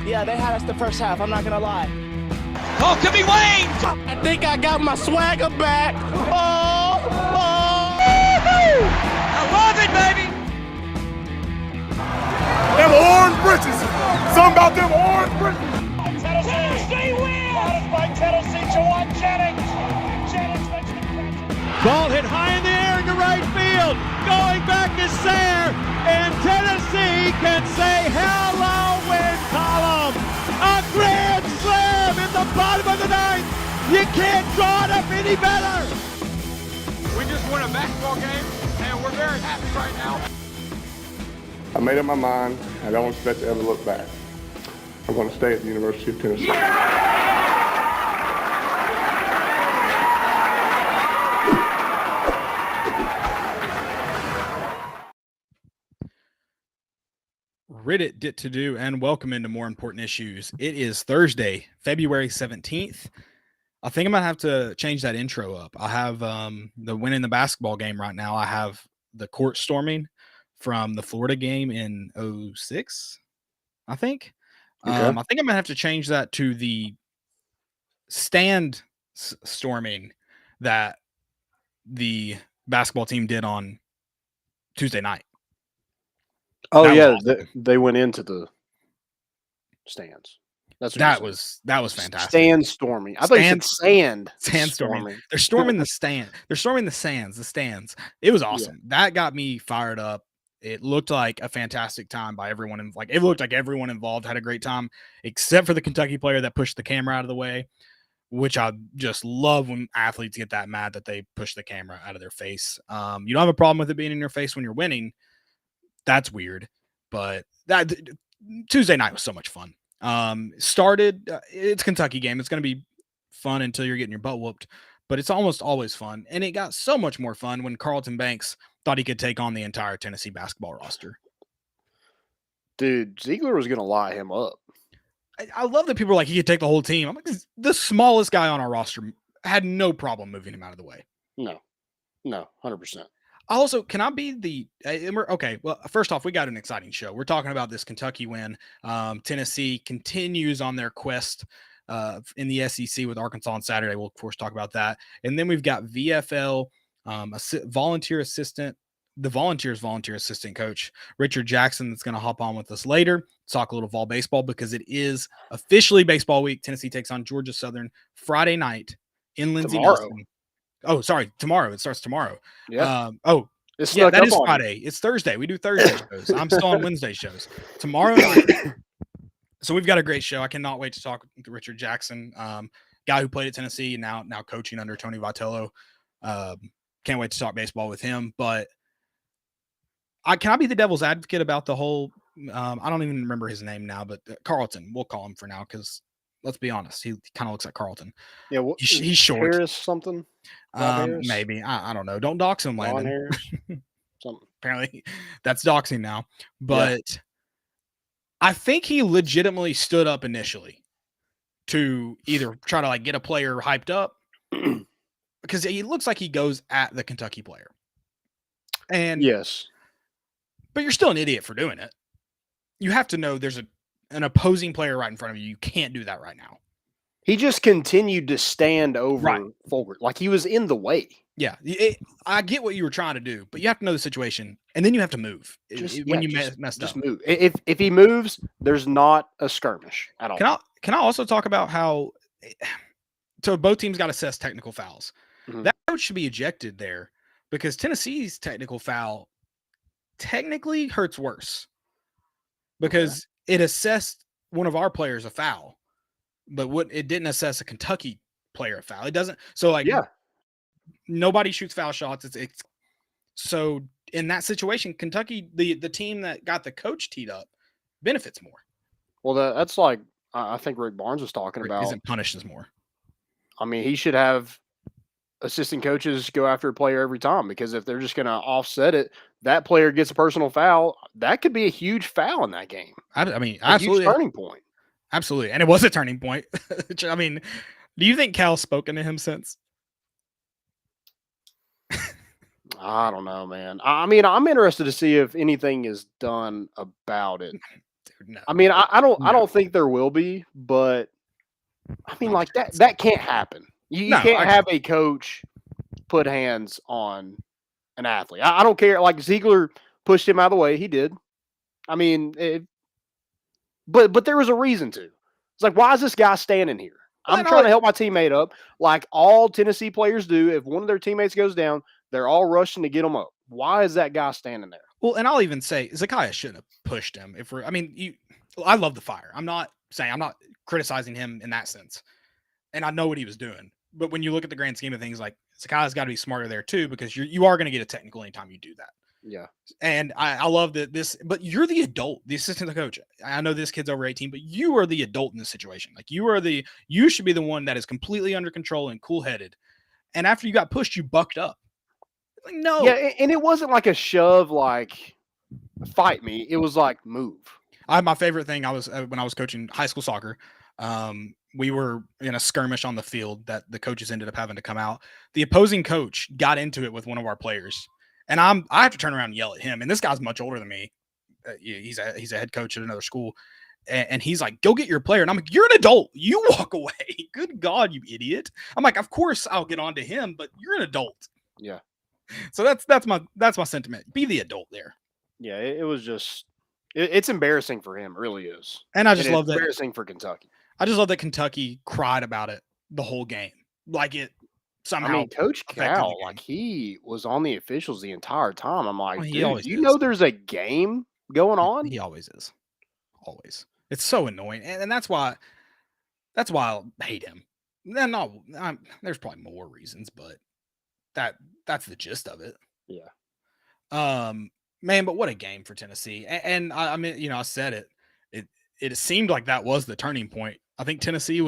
Yeah, they had us the first half, I'm not going to lie. Oh, could be Wayne! I think I got my swagger back. Oh! I love it, baby! Them orange britches. Something about them orange britches. Tennessee wins! By Tennessee, Jawan Jennings. Jennings makes the catch. Ball hit high in the air into right field. Going back is Sayre. And Tennessee can say hello win column. A grand slam in the bottom of the ninth. You can't draw it up any better. We just won a basketball game, and we're very happy right now. I made up my mind. I don't expect to ever look back. I'm going to stay at the University of Tennessee. Reddit did to do, and welcome into More Important Issues. It is Thursday, February 17th. I think I'm going to have to change that intro up. I have the winning the basketball game right now. I have the court storming from the Florida game in 06, I think. Okay. I think I'm going to have to change that to the stand storming that the basketball team did on Tuesday night. Oh That was yeah, awesome. they went into the stands. That's what That you was fantastic. stand storming. I thought you said sand storming. They're storming the stand. They're storming the stands. It was awesome. That got me fired up. It looked like a fantastic time by everyone. And it looked like everyone involved had a great time, except for the Kentucky player that pushed the camera out of the way, which I just love when athletes get that mad that they push the camera out of their face. You don't have a problem with it being in your face when you're winning. That's weird, but that Tuesday night was so much fun. It's Kentucky game. It's going to be fun until you're getting your butt whooped, but it's almost always fun. And it got so much more fun when Carlton Banks thought he could take on the entire Tennessee basketball roster. Dude, Ziegler was going to lie him up. I love that people are like, he could take the whole team. I'm like, the smallest guy on our roster had no problem moving him out of the way. No, 100%. Also, can I be the okay? Well, first off, we got an exciting show. We're talking about this Kentucky win. Tennessee continues on their quest in the SEC with Arkansas on Saturday. We'll of course talk about that, and then we've got VFL volunteer assistant, the Volunteers volunteer assistant coach Richard Jackson that's going to hop on with us later. Talk a little fall baseball because it is officially baseball week. Tennessee takes on Georgia Southern Friday night in Lindsey Nelson. Oh, sorry. Tomorrow. It starts tomorrow. Yeah. That is Friday. It's Thursday. We do Thursday shows. I'm still on Wednesday shows. Tomorrow night. So we've got a great show. I cannot wait to talk to Richard Jackson, guy who played at Tennessee and now coaching under Tony Vitello. Can't wait to talk baseball with him. But can I be the devil's advocate about the whole? I don't even remember his name now, but Carlton. We'll call him for now because let's be honest, he kind of looks like Carlton. Yeah, he's short. Harris something. Maybe I don't know. Don't dox him, Landon. Something. Apparently, that's doxing now. But I think he legitimately stood up initially to either try to get a player hyped up because he looks like he goes at the Kentucky player. And yes, but you're still an idiot for doing it. You have to know there's an opposing player right in front of you. You can't do that right now. He just continued to stand over forward. Like he was in the way. Yeah. I get what you were trying to do, but you have to know the situation and then you have to move when you messed up. Move. If he moves, there's not a skirmish at all. Can I also talk about how so both teams got assessed technical fouls. Mm-hmm. That coach should be ejected there because Tennessee's technical foul technically hurts worse because it assessed one of our players a foul, but it didn't assess a Kentucky player a foul. It doesn't. So nobody shoots foul shots. It's so in that situation, Kentucky, the team that got the coach teed up benefits more. Well, that's like, I think Rick Barnes was talking about. Isn't punished as more. I mean, he should have assistant coaches go after a player every time because if they're just going to offset it, that player gets a personal foul. That could be a huge foul in that game. I mean, absolutely. Huge turning point. Absolutely. And it was a turning point. I mean, do you think Cal's spoken to him since? I don't know, man. I mean, I'm interested to see if anything is done about it. Dude, no. I mean, I don't think there will be, but I mean, like that can't happen. You can't have a coach put hands on an athlete. I don't care. Like Ziegler pushed him out of the way. He did. I mean, but there was a reason to. It's like, why is this guy standing here? I'm trying to help my teammate up, like all Tennessee players do. If one of their teammates goes down, they're all rushing to get them up. Why is that guy standing there? Well, and I'll even say Zakiya shouldn't have pushed him. I love the fire. I'm not criticizing him in that sense. And I know what he was doing. But when you look at the grand scheme of things, like Zakiya's got to be smarter there too, because you are going to get a technical anytime you do that. Yeah. And I love that but you're the adult, the assistant coach. I know this kid's over 18, but you are the adult in this situation. Like you should be the one that is completely under control and cool headed. And after you got pushed, you bucked up. Like, no. Yeah. And it wasn't like a shove, like fight me. It was like move. My favorite thing when I was coaching high school soccer, we were in a skirmish on the field that the coaches ended up having to come out. The opposing coach got into it with one of our players. And I have to turn around and yell at him. And this guy's much older than me. He's a head coach at another school. And he's like, go get your player. And I'm like, you're an adult. You walk away. Good God, you idiot. I'm like, of course I'll get on to him, but you're an adult. Yeah. So that's my sentiment. Be the adult there. Yeah. It was just, it's embarrassing for him. It really is. And I just love that. Embarrassing for Kentucky. I just love that Kentucky cried about it the whole game. Like it somehow. I mean, Coach Cal, like he was on the officials the entire time. I'm like, dude, you is. know there's a game going on? He always is. Always. It's so annoying. And that's why I hate him. There's probably more reasons, but that's the gist of it. Yeah. Man, but what a game for Tennessee. And I mean, I said it. It seemed like that was the turning point. I think Tennessee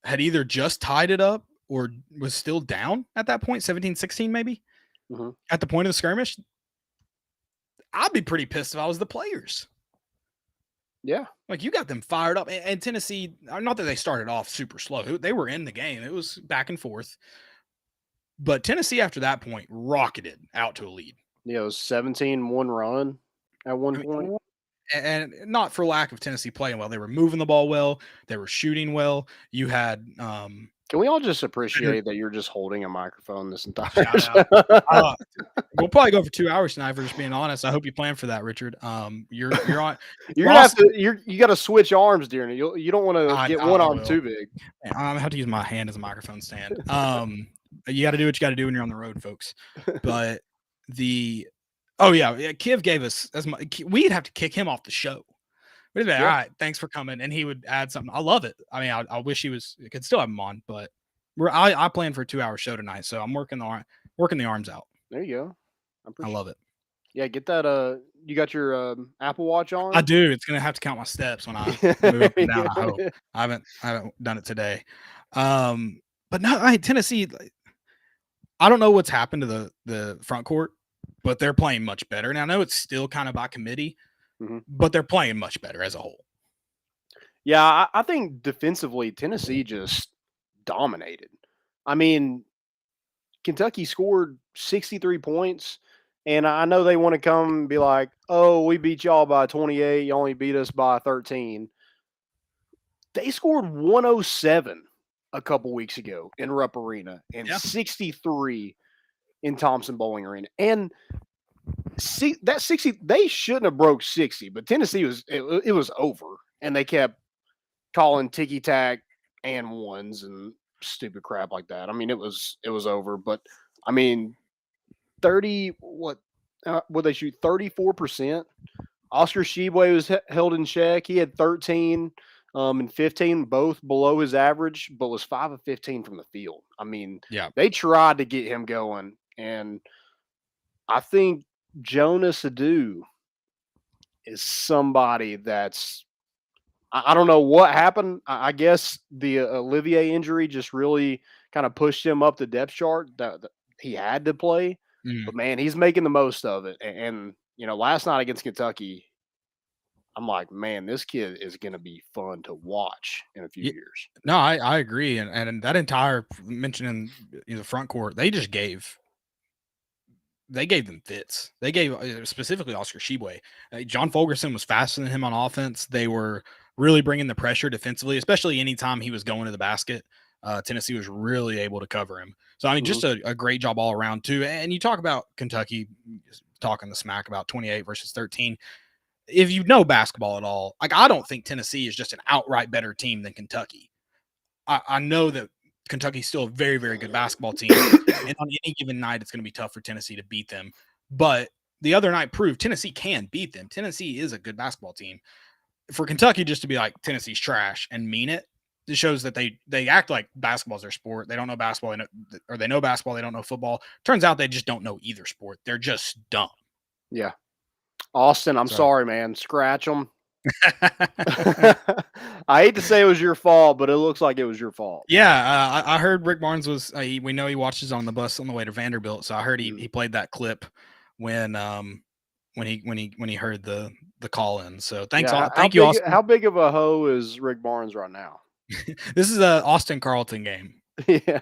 had either just tied it up or was still down at that point, 17-16 maybe, at the point of the skirmish. I'd be pretty pissed if I was the players. Yeah. Like you got them fired up. And Tennessee, not that they started off super slow. They were in the game. It was back and forth. But Tennessee, after that point, rocketed out to a lead. Yeah, it was 17-1 run at one point. And not for lack of Tennessee playing well. They were moving the ball well. They were shooting well. You had Can we all just appreciate that you're just holding a microphone this entire we'll probably go for 2 hours tonight, for just being honest. I hope you plan for that, Richard. You're on. You're gonna have to. You got to switch arms during it. You don't want to get one arm too big. I'm gonna have to use my hand as a microphone stand. You got to do what you got to do when you're on the road, folks. But Kiv gave us we'd have to kick him off the show. We'd be like, all right, thanks for coming, and he would add something. I love it. I mean, I wish could still have him on, but I plan for a 2-hour show tonight, so I'm working the arms out. There you go. I love it. Yeah, get that. You got your Apple Watch on? I do. It's gonna have to count my steps when I move up and down. I hope. I haven't done it today. But no, Tennessee. I don't know what's happened to the front court, but they're playing much better. And I know it's still kind of by committee, but they're playing much better as a whole. Yeah, I think defensively, Tennessee just dominated. I mean, Kentucky scored 63 points, and I know they want to come and be like, oh, we beat y'all by 28. You only beat us by 13. They scored 107 a couple weeks ago in Rupp Arena and 63 in Thompson Bowling Arena. And that 60, they shouldn't have broke 60, but Tennessee it was over, and they kept calling ticky-tack and ones and stupid crap like that. I mean, it was over, but I mean, 30, would they shoot 34%? Oscar Shibwe was held in check. He had 13 and 15, both below his average, but was 5 of 15 from the field. I mean, they tried to get him going, and I think Jonas Adu is somebody that's, I don't know what happened. I guess the Olivier injury just really kind of pushed him up the depth chart that he had to play. But, man, he's making the most of it. And last night against Kentucky, I'm like, man, this kid is going to be fun to watch in a few years. No, I agree. And that entire mentioning the front court, they just gave they gave them fits. They gave specifically Oscar Tshiebwe. John Fulgerson was faster than him on offense. They were really bringing the pressure defensively, especially anytime he was going to the basket. Tennessee was really able to cover him. So, I mean, just a great job all around, too. And you talk about Kentucky talking the smack about 28 versus 13. If you know basketball at all, like, I don't think Tennessee is just an outright better team than Kentucky. I know that Kentucky's still a very, very good basketball team. And on any given night, it's going to be tough for Tennessee to beat them. But the other night proved Tennessee can beat them. Tennessee is a good basketball team. For Kentucky just to be like, Tennessee's trash and mean it, it shows that they act like basketball's their sport. They don't know basketball, or they know basketball, they don't know football. Turns out they just don't know either sport. They're just dumb. Yeah. Austin, I'm sorry, man. Scratch them. I hate to say it was your fault, but it looks like it was your fault. Yeah, I heard Rick Barnes was. We know he watches on the bus on the way to Vanderbilt, so I heard he played that clip when he heard the call in. So thanks, thank you, Austin. How big of a hoe is Rick Barnes right now? This is a Austin Carlton game. Yeah,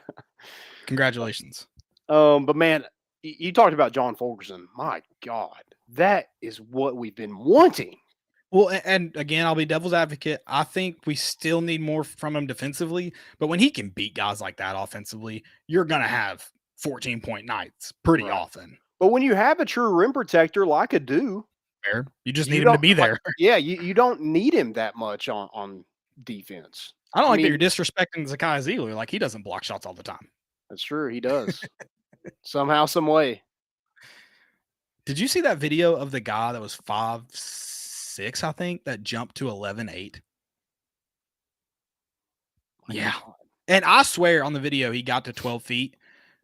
congratulations. But man, you talked about John Fulgerson. My God, that is what we've been wanting. Well, and again, I'll be devil's advocate. I think we still need more from him defensively, but when he can beat guys like that offensively, you're going to have 14-point nights pretty often. But when you have a true rim protector like a do, you just need him to be there. You don't need him that much on defense. I don't like that you're disrespecting Zakai Zealer. Like, he doesn't block shots all the time. That's true. He does. Somehow, some way. Did you see that video of the guy that was 5'6", I think, that jumped to 11'8"? Yeah. And I swear on the video, he got to 12 feet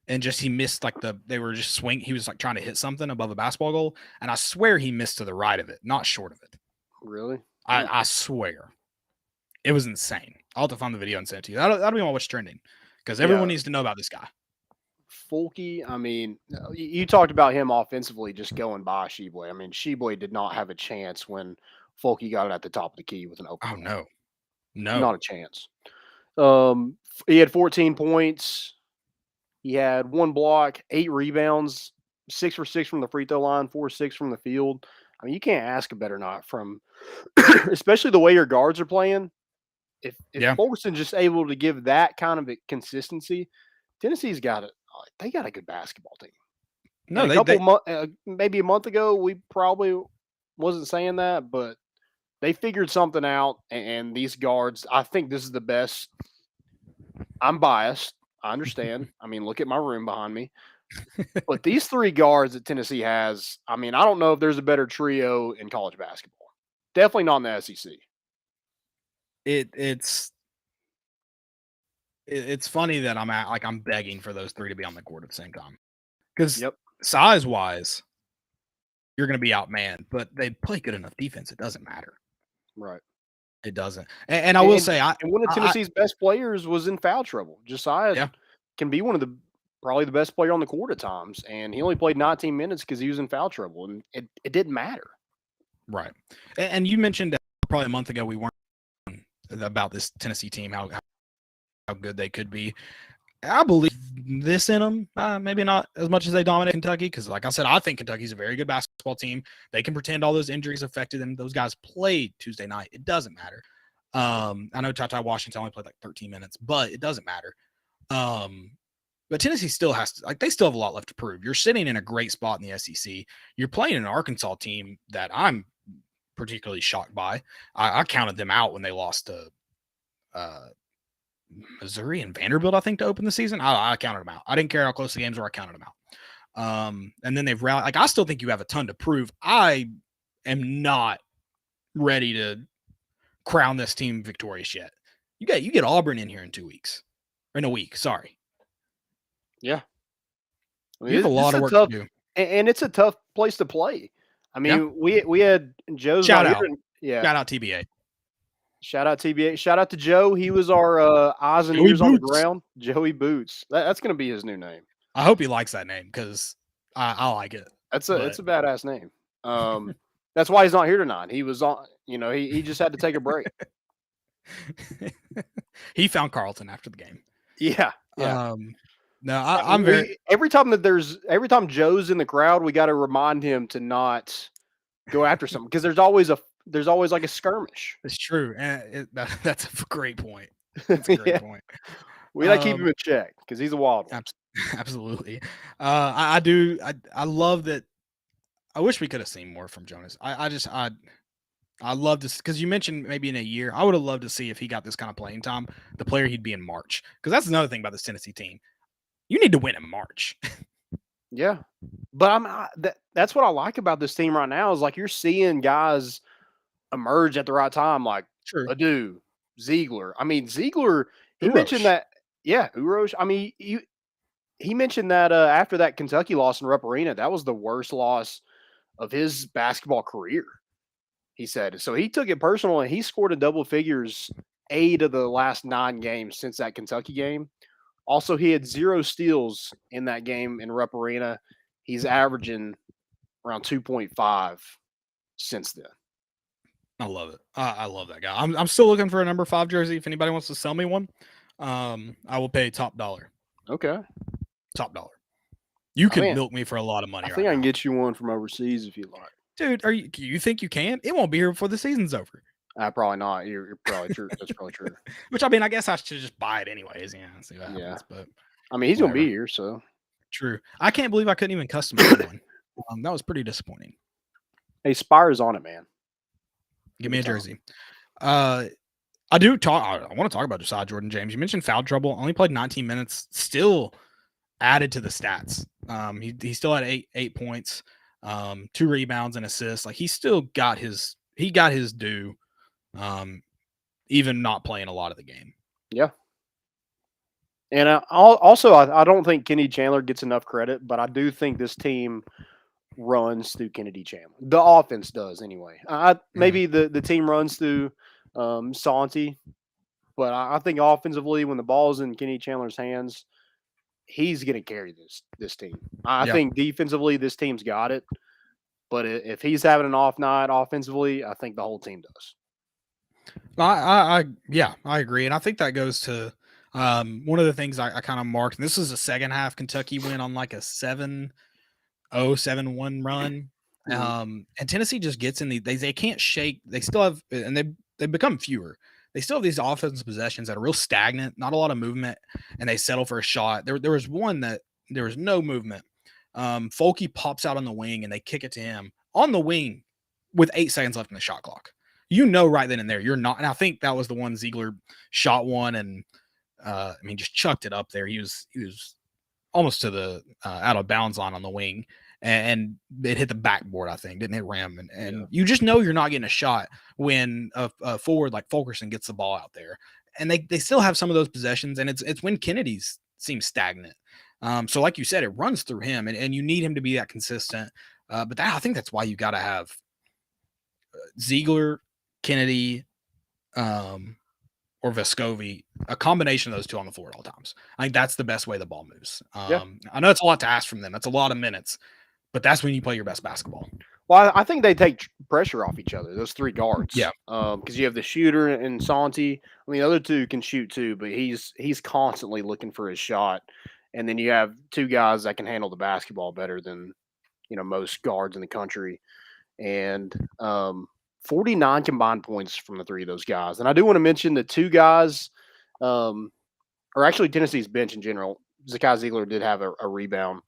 and he missed they were just swing. He was like trying to hit something above a basketball goal. And I swear he missed to the right of it, not short of it. Really? I swear. It was insane. I'll have to find the video and send it to you. That'll be on what's trending, because everyone needs to know about this guy. Fulky, I mean, you talked about him offensively just going by Tshiebwe. I mean, Tshiebwe did not have a chance when Fulky got it at the top of the key with an open. Oh, no. Not a chance. He had 14 points. He had 1 block, 8 rebounds, 6 for 6 from the free throw line, 4 for 6 from the field. I mean, you can't ask a better night from, especially the way your guards are playing. If Fulgerson's just able to give that kind of a consistency, Tennessee's got it. They got a good basketball team. No, maybe a month ago, we probably wasn't saying that, but they figured something out. And these guards, I think this is the best. I'm biased. I understand. I mean, look at my room behind me. But these 3 guards that Tennessee has, I mean, I don't know if there's a better trio in college basketball. Definitely not in the SEC. It's funny that I'm begging for those 3 to be on the court at the same time, because size wise, you're going to be outmanned, but they play good enough defense. It doesn't matter. Right. It doesn't. And I will say, one of Tennessee's best players was in foul trouble. Josiah can be one of probably the best player on the court at times, and he only played 19 minutes because he was in foul trouble, and it didn't matter. Right. And you mentioned probably a month ago we weren't about this Tennessee team, how good they could be. I believe this in them. Maybe not as much as they dominate Kentucky, because like I said, I think Kentucky's a very good basketball team. They can pretend all those injuries affected them. Those guys played Tuesday night. It doesn't matter. I know Ty Washington only played like 13 minutes, but it doesn't matter. But Tennessee still they still have a lot left to prove. You're sitting in a great spot in the SEC. You're playing an Arkansas team that I'm particularly shocked by. I counted them out when they lost to Missouri and Vanderbilt, I think, to open the season. I counted them out. I didn't care how close the games were. I counted them out. And then they've rallied. Like, I still think you have a ton to prove. I am not ready to crown this team victorious yet. You get Auburn in here in 2 weeks. Or in a week, sorry. Yeah. I mean, you have a lot of work to do. And it's a tough place to play. I mean, we had Joe's shout out. Shout out TBA. Shout out TBA. Shout out to Joe. He was our eyes and ears on the ground. Joey Boots. That's going to be his new name. I hope he likes that name, because I like it. It's a badass name. That's why he's not here tonight. He was on. He just had to take a break. He found Carlton after the game. Yeah. No, I I'm mean, very. every time Joe's in the crowd, we got to remind him to not go after something because there's always like a skirmish. It's true, and that's a great point. That's a great Yeah. point. We got to keep him in check because he's a wild one. Absolutely. I do. I love that. I wish we could have seen more from Jonas. I love this because you mentioned maybe in a year. I would have loved to see if he got this kind of playing time, the player he'd be in March. Because that's another thing about this Tennessee team. You need to win in March. Yeah, but that's what I like about this team right now is like you're seeing guys emerge at the right time, like True. Adu, Ziegler. I mean, Ziegler. He Urosh. mentioned that. Yeah, Urosh. I mean, he mentioned that after that Kentucky loss in Rupp Arena, that was the worst loss of his basketball career. He said so. He took it personal, and he scored in double figures 8 of the last 9 games since that Kentucky game. Also, he had 0 steals in that game in Rupp Arena. He's averaging around 2.5 since then. I love it. I love that guy. I'm still looking for a number 5 jersey. If anybody wants to sell me one, I will pay top dollar. Okay. Top dollar. You can milk me for a lot of money. I think I can get you one from overseas if you like. Dude, you think you can? It won't be here before the season's over. Probably not. You're probably true. That's probably true. Which I mean, I guess I should just buy it anyways. Yeah, see what happens. But I mean, he's gonna be here, so true. I can't believe I couldn't even customize one. That was pretty disappointing. Hey, Spire's on it, man. Give me a jersey. I want to talk about Josiah Jordan James. You mentioned foul trouble. Only played 19 minutes. Still added to the stats. He still had eight points, 2 rebounds and assists. Like he still got his due. Even not playing a lot of the game. Yeah. And I don't think Kenny Chandler gets enough credit, but I do think this team runs through Kennedy Chandler. The offense does anyway. Maybe the team runs through Santi, but I think offensively, when the ball's in Kenny Chandler's hands, he's going to carry this team. I think defensively, this team's got it. But if he's having an off night offensively, I think the whole team does. I agree. And I think that goes to one of the things I kind of marked. And this is a second half Kentucky win on like a 7-0, 7-1 run. And Tennessee just gets in they can't shake. They still have, and they become fewer. They still have these offensive possessions that are real stagnant, not a lot of movement, and they settle for a shot. There was one that there was no movement. Folke pops out on the wing and they kick it to him on the wing with 8 seconds left in the shot clock. You know, right then and there, you're not. And I think that was the one Ziegler shot one and just chucked it up there. He was almost to the out of bounds line on the wing, and it hit the backboard. I think didn't hit rim, and you just know you're not getting a shot when a forward like Fulkerson gets the ball out there. And they still have some of those possessions, and it's when Kennedy's seems stagnant. So like you said, it runs through him, and you need him to be that consistent. But I think that's why you got to have Ziegler, Kennedy, or Vescovi, a combination of those two on the floor at all times. I think that's the best way the ball moves. I know it's a lot to ask from them. That's a lot of minutes, but that's when you play your best basketball. Well, I think they take pressure off each other, those 3 guards. Yeah. Because you have the shooter and Santi. I mean, the other 2 can shoot too, but he's constantly looking for his shot. And then you have 2 guys that can handle the basketball better than, most guards in the country. And 49 combined points from the 3 of those guys. And I do want to mention the 2 guys, or actually Tennessee's bench in general. Zakai Ziegler did have a rebound.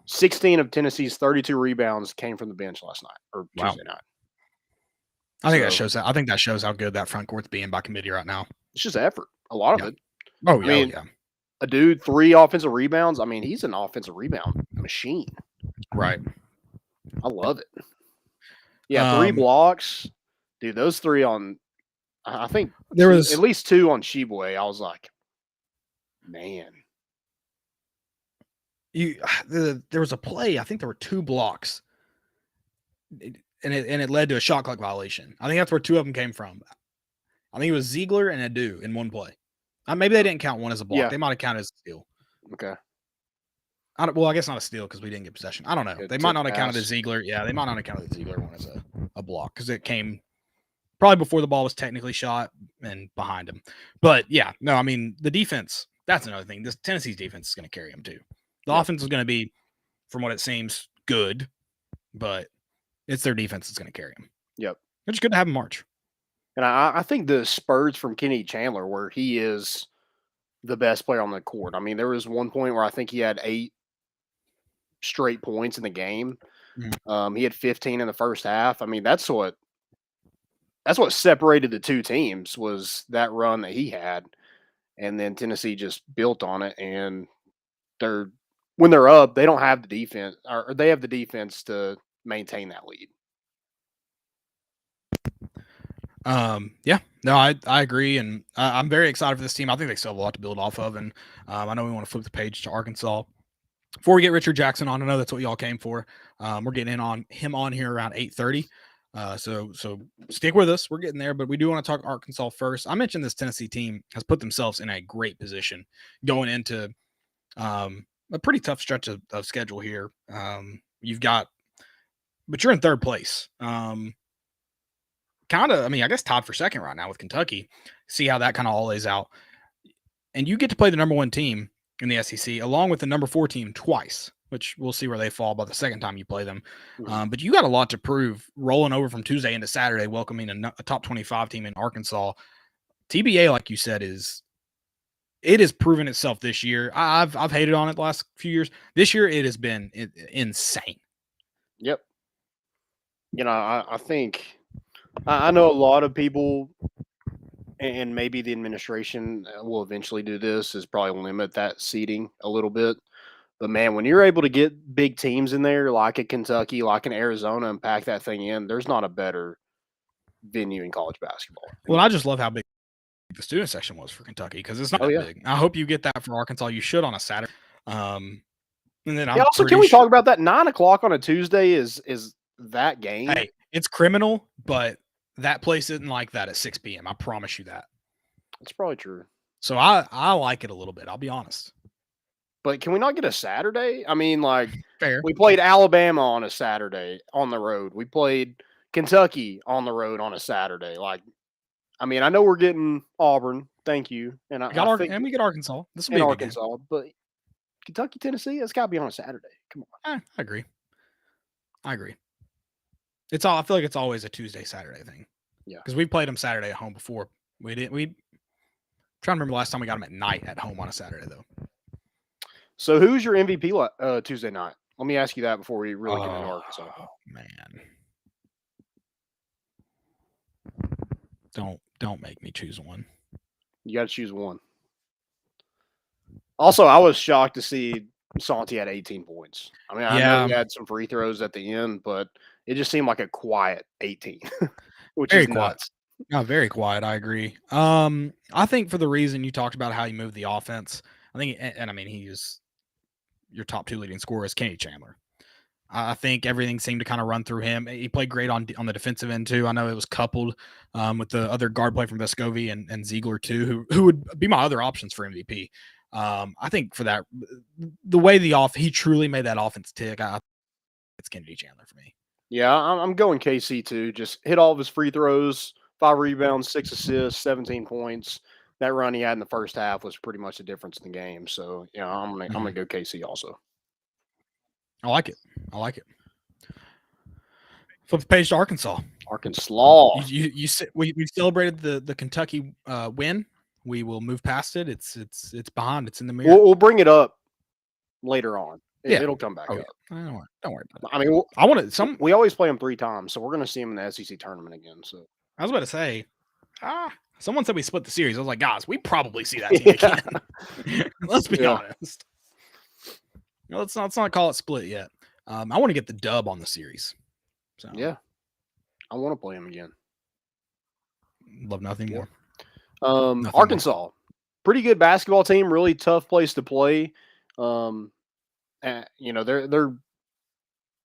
16 of Tennessee's 32 rebounds came from the bench last night or Tuesday night. I think that shows how good that front court's being by committee right now. It's just effort. A lot of it. Oh, yeah. A dude, 3 offensive rebounds. I mean, he's an offensive rebound machine. Right. I love it. Yeah, 3 blocks. Dude, those 3 on, I think there was at least 2 on Sheboy. I was like, man. There was a play. I think there were 2 blocks, and it led to a shot clock violation. I think that's where 2 of them came from. I think it was Ziegler and Adu in one play. Maybe they didn't count one as a block. Yeah. They might have counted as a steal. Okay. I guess not a steal because we didn't get possession. I don't know. They might not have counted the Ziegler. Yeah, they might not have counted the Ziegler one as a block because it came probably before the ball was technically shot and behind him. But yeah, no, I mean the defense That's another thing. This Tennessee's defense is going to carry them too. The offense is going to be, from what it seems, good, but it's their defense that's going to carry them. Yep. It's good to have them march. And I think the spurts from Kenny Chandler, where he is the best player on the court. I mean, there was one point where I think he had 8 straight points in the game. He had 15 in the first half. I mean, that's what separated the two teams, was that run that he had. And then Tennessee just built on it. And when they're up, they don't have the defense, or they have the defense to maintain that lead. Yeah, no, I agree, and I'm very excited for this team. I think they still have a lot to build off of, and I know we want to flip the page to Arkansas. Before we get Richard Jackson on, I know that's what y'all came for. We're getting him on here around 8:30. So stick with us. We're getting there, but we do want to talk Arkansas first. I mentioned this Tennessee team has put themselves in a great position going into a pretty tough stretch of schedule here. But you're in third place. I guess tied for second right now with Kentucky. See how that kind of all lays out. And you get to play the number 1 team in the SEC along with the number 4 team twice, which we'll see where they fall by the second time you play them. But you got a lot to prove rolling over from Tuesday into Saturday, welcoming a top 25 team in Arkansas. TBA, like you said, it has proven itself this year. I've hated on it the last few years. This year, it has been insane. Yep. I think I know a lot of people, and maybe the administration will eventually do this, is probably limit that seating a little bit. But man, when you're able to get big teams in there, like at Kentucky, like in Arizona, and pack that thing in, there's not a better venue in college basketball. Well, I just love how big the student section was for Kentucky, because it's not big. I hope you get that for Arkansas. You should on a Saturday. And then also, can we talk about that 9:00 on a Tuesday is that game? Hey, it's criminal, but that place isn't like that at 6 p.m. I promise you that. That's probably true. So I like it a little bit. I'll be honest. But can we not get a Saturday? I mean, like, fair. We played Alabama on a Saturday on the road. We played Kentucky on the road on a Saturday. Like, I mean, I know we're getting Auburn. Thank you. And we get Arkansas. This will be Arkansas, but Kentucky, Tennessee, it's got to be on a Saturday. Come on. I agree. I feel like it's always a Tuesday, Saturday thing. Yeah. Because we played them Saturday at home before. We trying to remember last time we got them at night at home on a Saturday, though. So who's your MVP Tuesday night? Let me ask you that before we really get into Arkansas. Oh, man. Don't make me choose one. You got to choose one. Also, I was shocked to see Santi had 18 points. I mean, I know he had some free throws at the end, but it just seemed like a quiet 18, which very is quiet. Nuts. No, very quiet. I agree. I think for the reason you talked about how you move the offense, I think, and I mean, he is your top 2 leading scorer is Kenny Chandler. I think everything seemed to kind of run through him. He played great on the defensive end too. I know it was coupled with the other guard play from Vescovi and Ziegler too, who would be my other options for MVP. I think for that, the way he truly made that offense tick. It's Kennedy Chandler for me. Yeah, I'm going KC too. Just hit all of his free throws, 5 rebounds, 6 assists, 17 points. That run he had in the first half was pretty much the difference in the game. So yeah, I'm gonna go KC also. I like it. Flip the page to Arkansas. We celebrated the Kentucky win. We will move past it. It's behind. It's in the mirror. We'll bring it up later on. It'll come back up. Don't worry about it. I mean, I want to. We always play them 3 times, so we're going to see them in the SEC tournament again. So I was about to say, someone said we split the series. I was like, guys, we probably see that team again. Let's be honest. Let's not call it split yet. I want to get the dub on the series. So yeah, I want to play them again. Love nothing more. Arkansas, pretty good basketball team. Really tough place to play. Their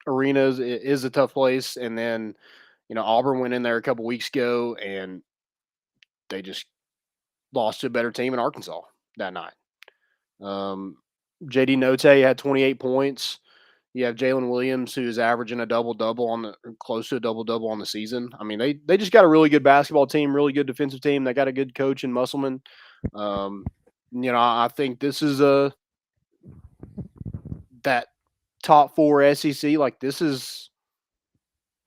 arena is a tough place. And then, Auburn went in there a couple weeks ago and they just lost to a better team in Arkansas that night. JD Note had 28 points. You have Jalen Williams, who is averaging a double-double close to a double-double on the season. I mean, they just got a really good basketball team, really good defensive team. They got a good coach in Musselman. I think this is that top 4 SEC. Like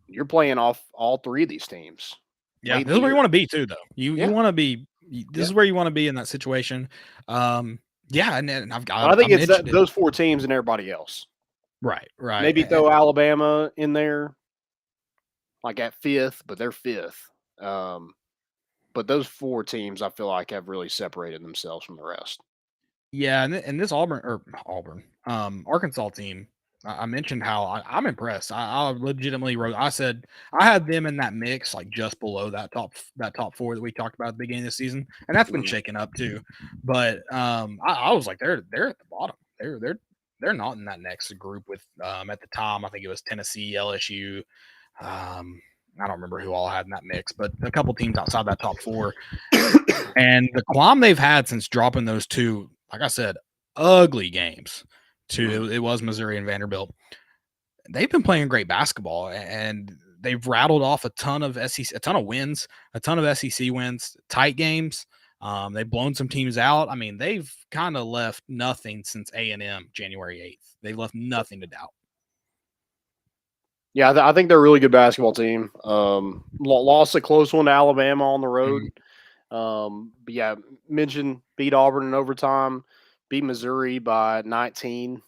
you're playing off all 3 of these teams. Yeah, late in this is the where you year. want to be too, though. You Yeah. want to be. This is where you want to be in that situation. Yeah, and But I think I it's mentioned it. those 4 teams and everybody else. Right. Maybe throw Alabama in there, like at 5th, but they're 5th. But those 4 teams, I feel like, have really separated themselves from the rest. Yeah, and this Arkansas team. I mentioned how I'm impressed. I legitimately wrote. I said I had them in that mix, like just below that top 4 that we talked about at the beginning of the season, and that's been shaken up too. But I was like, they're at the bottom. They're not in that next group with at the time. I think it was Tennessee, LSU. I don't remember who all had in that mix, but a couple teams outside that top 4. And the climb they've had since dropping those 2, like I said, ugly games to it was Missouri and Vanderbilt. They've been playing great basketball, and they've rattled off a ton of wins, a ton of SEC wins, tight games. They've blown some teams out. I mean, they've kind of left nothing since A&M January 8th. They've left nothing to doubt. Yeah, I think they're a really good basketball team. Lost a close one to Alabama on the road. But yeah, beat Auburn in overtime, beat Missouri by 19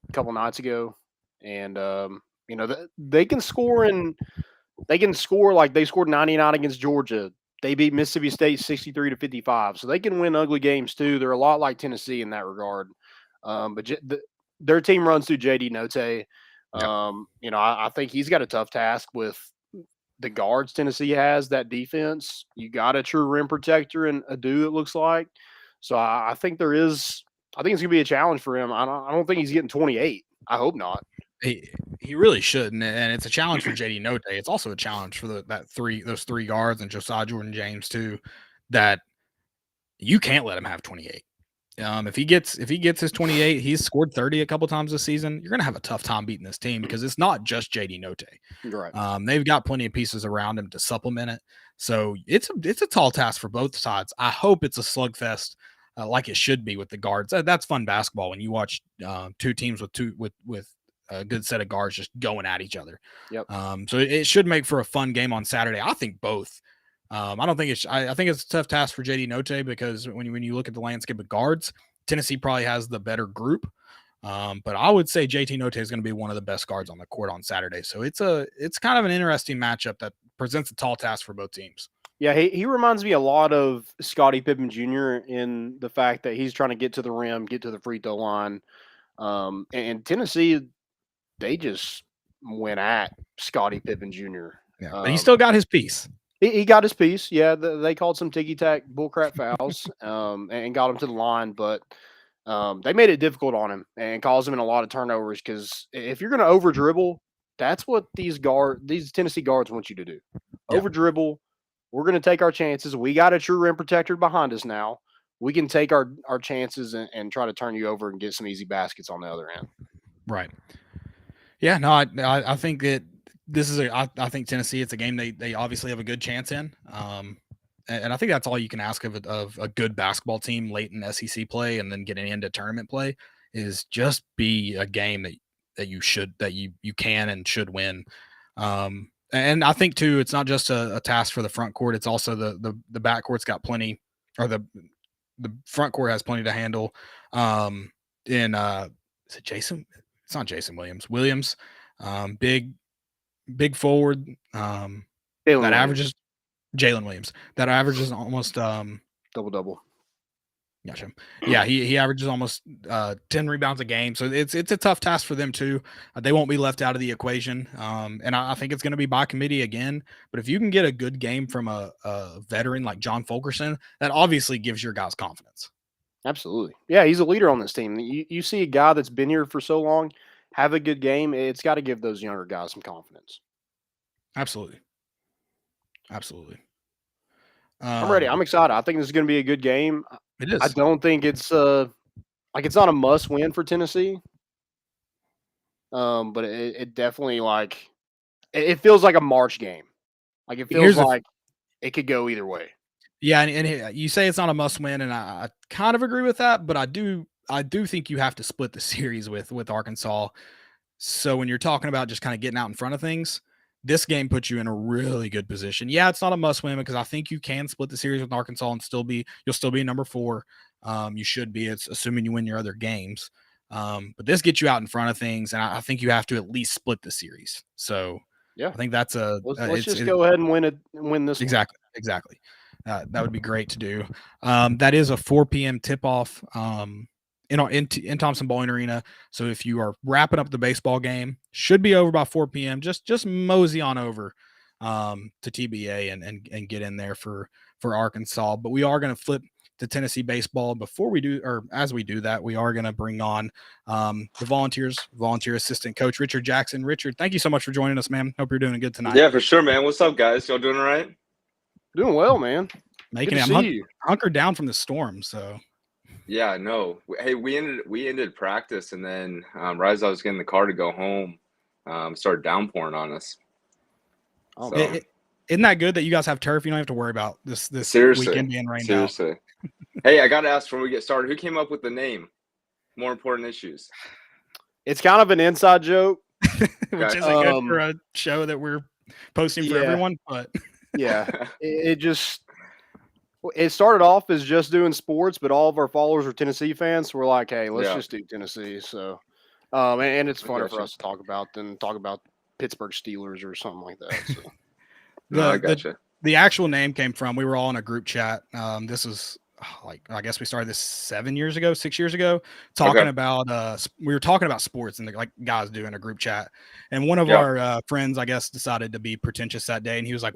a couple nights ago, and they can score like they scored 99 against Georgia. They beat Mississippi State 63-55, so they can win ugly games too. They're a lot like Tennessee in that regard. But their team runs through JD Notae. I think he's got a tough task with the guards Tennessee has, that defense. You got a true rim protector and Adu, it looks like. So I think it's going to be a challenge for him. I don't think he's getting 28. I hope not. He really should, and it's a challenge for JD Notae. It's also a challenge for those 3 guards and Josiah Jordan James too, that you can't let him have 28. If he gets his 28, he's scored 30 a couple times this season. You're gonna have a tough time beating this team because it's not just JD Notae. Right. They've got plenty of pieces around him to supplement it. So it's a tall task for both sides. I hope it's a slugfest like it should be with the guards. That's fun basketball when you watch 2 teams with a good set of guards just going at each other. Yep. So it should make for a fun game on Saturday. I think both. I don't think I think it's a tough task for JD Notae because when you look at the landscape of guards, Tennessee probably has the better group. But I would say JT Notae is going to be one of the best guards on the court on Saturday. So it's kind of an interesting matchup that presents a tall task for both teams. Yeah, he reminds me a lot of Scottie Pippen Jr. in the fact that he's trying to get to the rim, get to the free throw line. And Tennessee, they just went at Scottie Pippen Jr. Yeah, but he still got his piece. He got his piece. Yeah, they called some ticky-tack bullcrap fouls and got him to the line, but they made it difficult on him and caused him in a lot of turnovers because if you're going to over-dribble, that's what these Tennessee guards want you to do. Yeah. Over-dribble. We're going to take our chances. We got a true rim protector behind us now. We can take our chances and try to turn you over and get some easy baskets on the other end. Right. Yeah, no, I think that this is I think Tennessee, it's a game they obviously have a good chance in. And I think that's all you can ask of a good basketball team late in SEC play and then getting into tournament play is just be a game that you can and should win. And I think too, it's not just a task for the front court. It's also the back court's got plenty, or the front court has plenty to handle. Is it Jason? It's not Jason Williams. Big forward. That averages Jalen Williams. That averages almost double. Gotcha. Yeah, he averages almost 10 rebounds a game. So it's a tough task for them too. They won't be left out of the equation. And I think it's going to be by committee again. But if you can get a good game from a veteran like John Fulkerson, that obviously gives your guys confidence. Absolutely. Yeah, he's a leader on this team. You see a guy that's been here for so long have a good game, it's got to give those younger guys some confidence. Absolutely. I'm ready. I'm excited. I think this is going to be a good game. It is. I don't think it's it's not a must win for Tennessee. But it definitely it feels like a March game. Like it feels like it could go either way. Yeah, and you say it's not a must win, and I kind of agree with that, but I do think you have to split the series with Arkansas. So when you're talking about just kind of getting out in front of things, this game puts you in a really good position. Yeah, it's not a must win because I think you can split the series with Arkansas and you'll still be number 4. You should be. It's assuming you win your other games. But this gets you out in front of things, and I think you have to at least split the series. So Yeah, I think that's let's just go ahead and win this. Exactly. That would be great to do. That is a 4 p.m. tip-off in Thompson Bowling Arena. So if you are wrapping up the baseball game, should be over by 4 p.m. Just mosey on over to TBA and get in there for Arkansas. But we are going to flip to Tennessee baseball. Before we do, or as we do that, we are going to bring on the volunteer assistant coach, Richard Jackson. Richard, thank you so much for joining us, man. Hope you're doing good tonight. Yeah, for sure, man. What's up, guys? Y'all doing all right? Doing well, man. Making it. I'm hunkered down from the storm, so. Yeah, no. Hey, we ended practice, and then right as I was getting in the car to go home, started downpouring on us. Oh, so, isn't that good that you guys have turf? You don't have to worry about this weekend being rained out. Hey, I got to ask before we get started, who came up with the name? More important issues. It's kind of an inside joke, which isn't good for a show that we're posting for everyone. But yeah, it started off as just doing sports, but all of our followers are Tennessee fans. So we're like, hey, let's just do Tennessee. So, and it's funner for us to talk about than talk about Pittsburgh Steelers or something like that. So. I gotcha. The actual name came from, we were all in a group chat. This is I guess we started this 6 years ago, talking about, we were talking about sports and like guys do in a group chat. And one of our friends, I guess, decided to be pretentious that day. And he was like,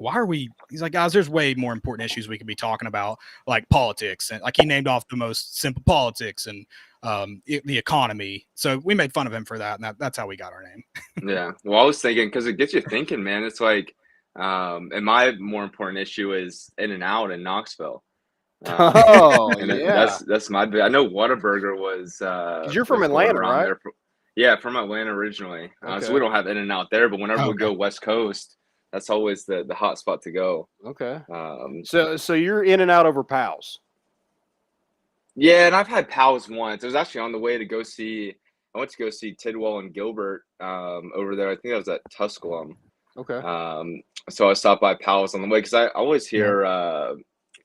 he's like, guys, there's way more important issues we could be talking about, like politics. And like he named off the most simple politics and the economy. So we made fun of him for that. And that's how we got our name. Yeah. Well, I was thinking, because it gets you thinking, man. It's like, and my more important issue is In-N-Out in Knoxville. That's my bit. I know Whataburger was. You're from Atlanta, right? Yeah, from Atlanta originally. So we don't have In-N-Out there, but whenever we go West Coast, that's always the hot spot to go. Okay. So you're In-N-Out over Pals. Yeah, and I've had Pals once. I was actually on the way to go see. I went to go see Tidwell and Gilbert over there. I think that was at Tusculum. Okay. So I stopped by Pals on the way because I always hear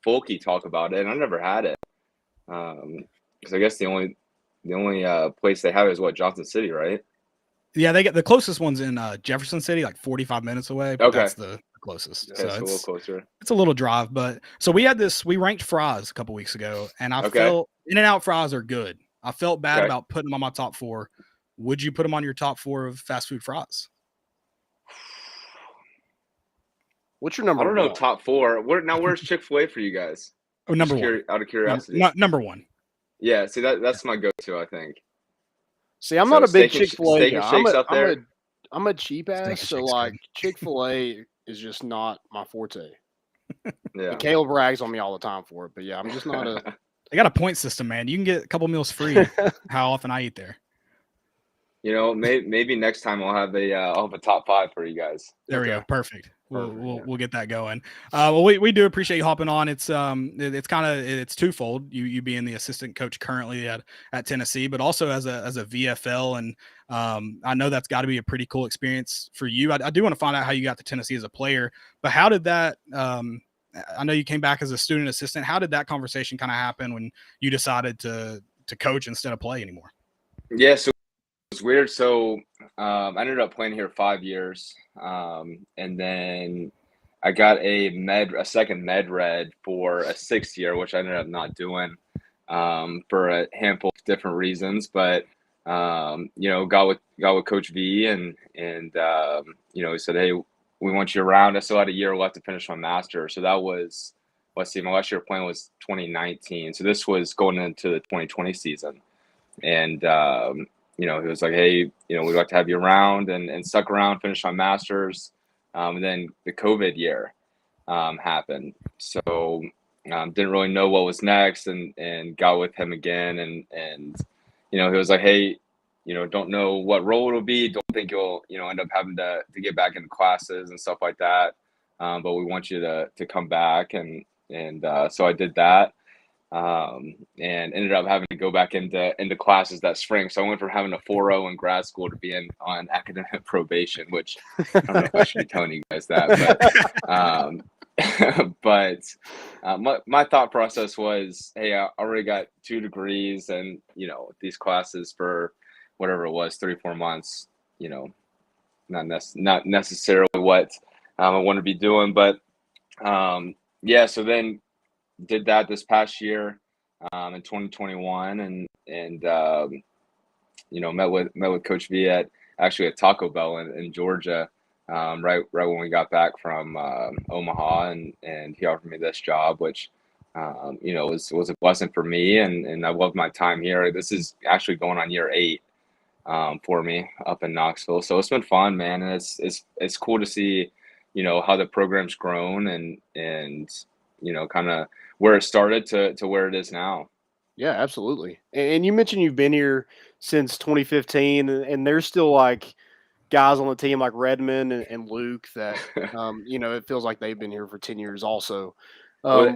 Folky talk about it, and I never had it. Because I guess the only place they have is Johnson City, right? Yeah, they get the closest one's in Jefferson City, like 45 minutes away. But that's the closest. Okay, so it's a little closer. It's a little drive, but so we ranked fries a couple weeks ago, and I felt In-N-Out fries are good. I felt bad about putting them on my top 4. Would you put them on your top 4 of fast food fries? What's your number? I don't know, top 4. Where's Chick-fil-A for you guys? Oh, number 1. Out of curiosity. Number 1. Yeah, see that's my go-to, I think. See, I'm not a big Chick-fil-A guy. I'm a cheap ass, so like Chick-fil-A is just not my forte. Yeah. And Caleb rags on me all the time for it, but yeah, I'm just not a. They got a point system, man. You can get a couple meals free. How often I eat there? You know, maybe next time I'll have a top 5 for you guys. There we go. Perfect. We'll get that going. Well, we do appreciate you hopping on. It's it's twofold. You being the assistant coach currently at Tennessee, but also as a VFL, and I know that's got to be a pretty cool experience for you. I do want to find out how you got to Tennessee as a player, but how did that? I know you came back as a student assistant. How did that conversation kind of happen when you decided to coach instead of play anymore? Yeah, so it was weird. So I ended up playing here 5 years, and then I got a second med red for a 6th year, which I ended up not doing for a handful of different reasons. But got with Coach V, and he said, hey, we want you around. I still had a year left to finish my master. So that was, my last year playing was 2019. So this was going into the 2020 season. And, he was like, hey, we'd like to have you around, and stuck around, finished my master's. And then the COVID year happened. So didn't really know what was next, and got with him again. And he was like, hey, don't know what role it'll be. Don't think you'll, end up having to get back into classes and stuff like that. But we want you to come back. And so I did that. And ended up having to go back into classes that spring. So I went from having a 4.0 in grad school to being on academic probation, which I don't know if I should be telling you guys that, but my thought process was, hey, I already got 2 degrees, and these classes for whatever it was, 3-4 months, not necessarily what I want to be doing, but yeah. So then did that this past year in 2021, and met with Coach V at Taco Bell in Georgia, right when we got back from Omaha, and he offered me this job, which was a blessing for me, and I loved my time here. This is actually going on year 8 for me up in Knoxville, so it's been fun, man, and it's cool to see how the program's grown and kind of where it started to where it is now. Yeah, absolutely. And you mentioned you've been here since 2015, and there's still like guys on the team like Redmond and Luke that, it feels like they've been here for 10 years also. Well,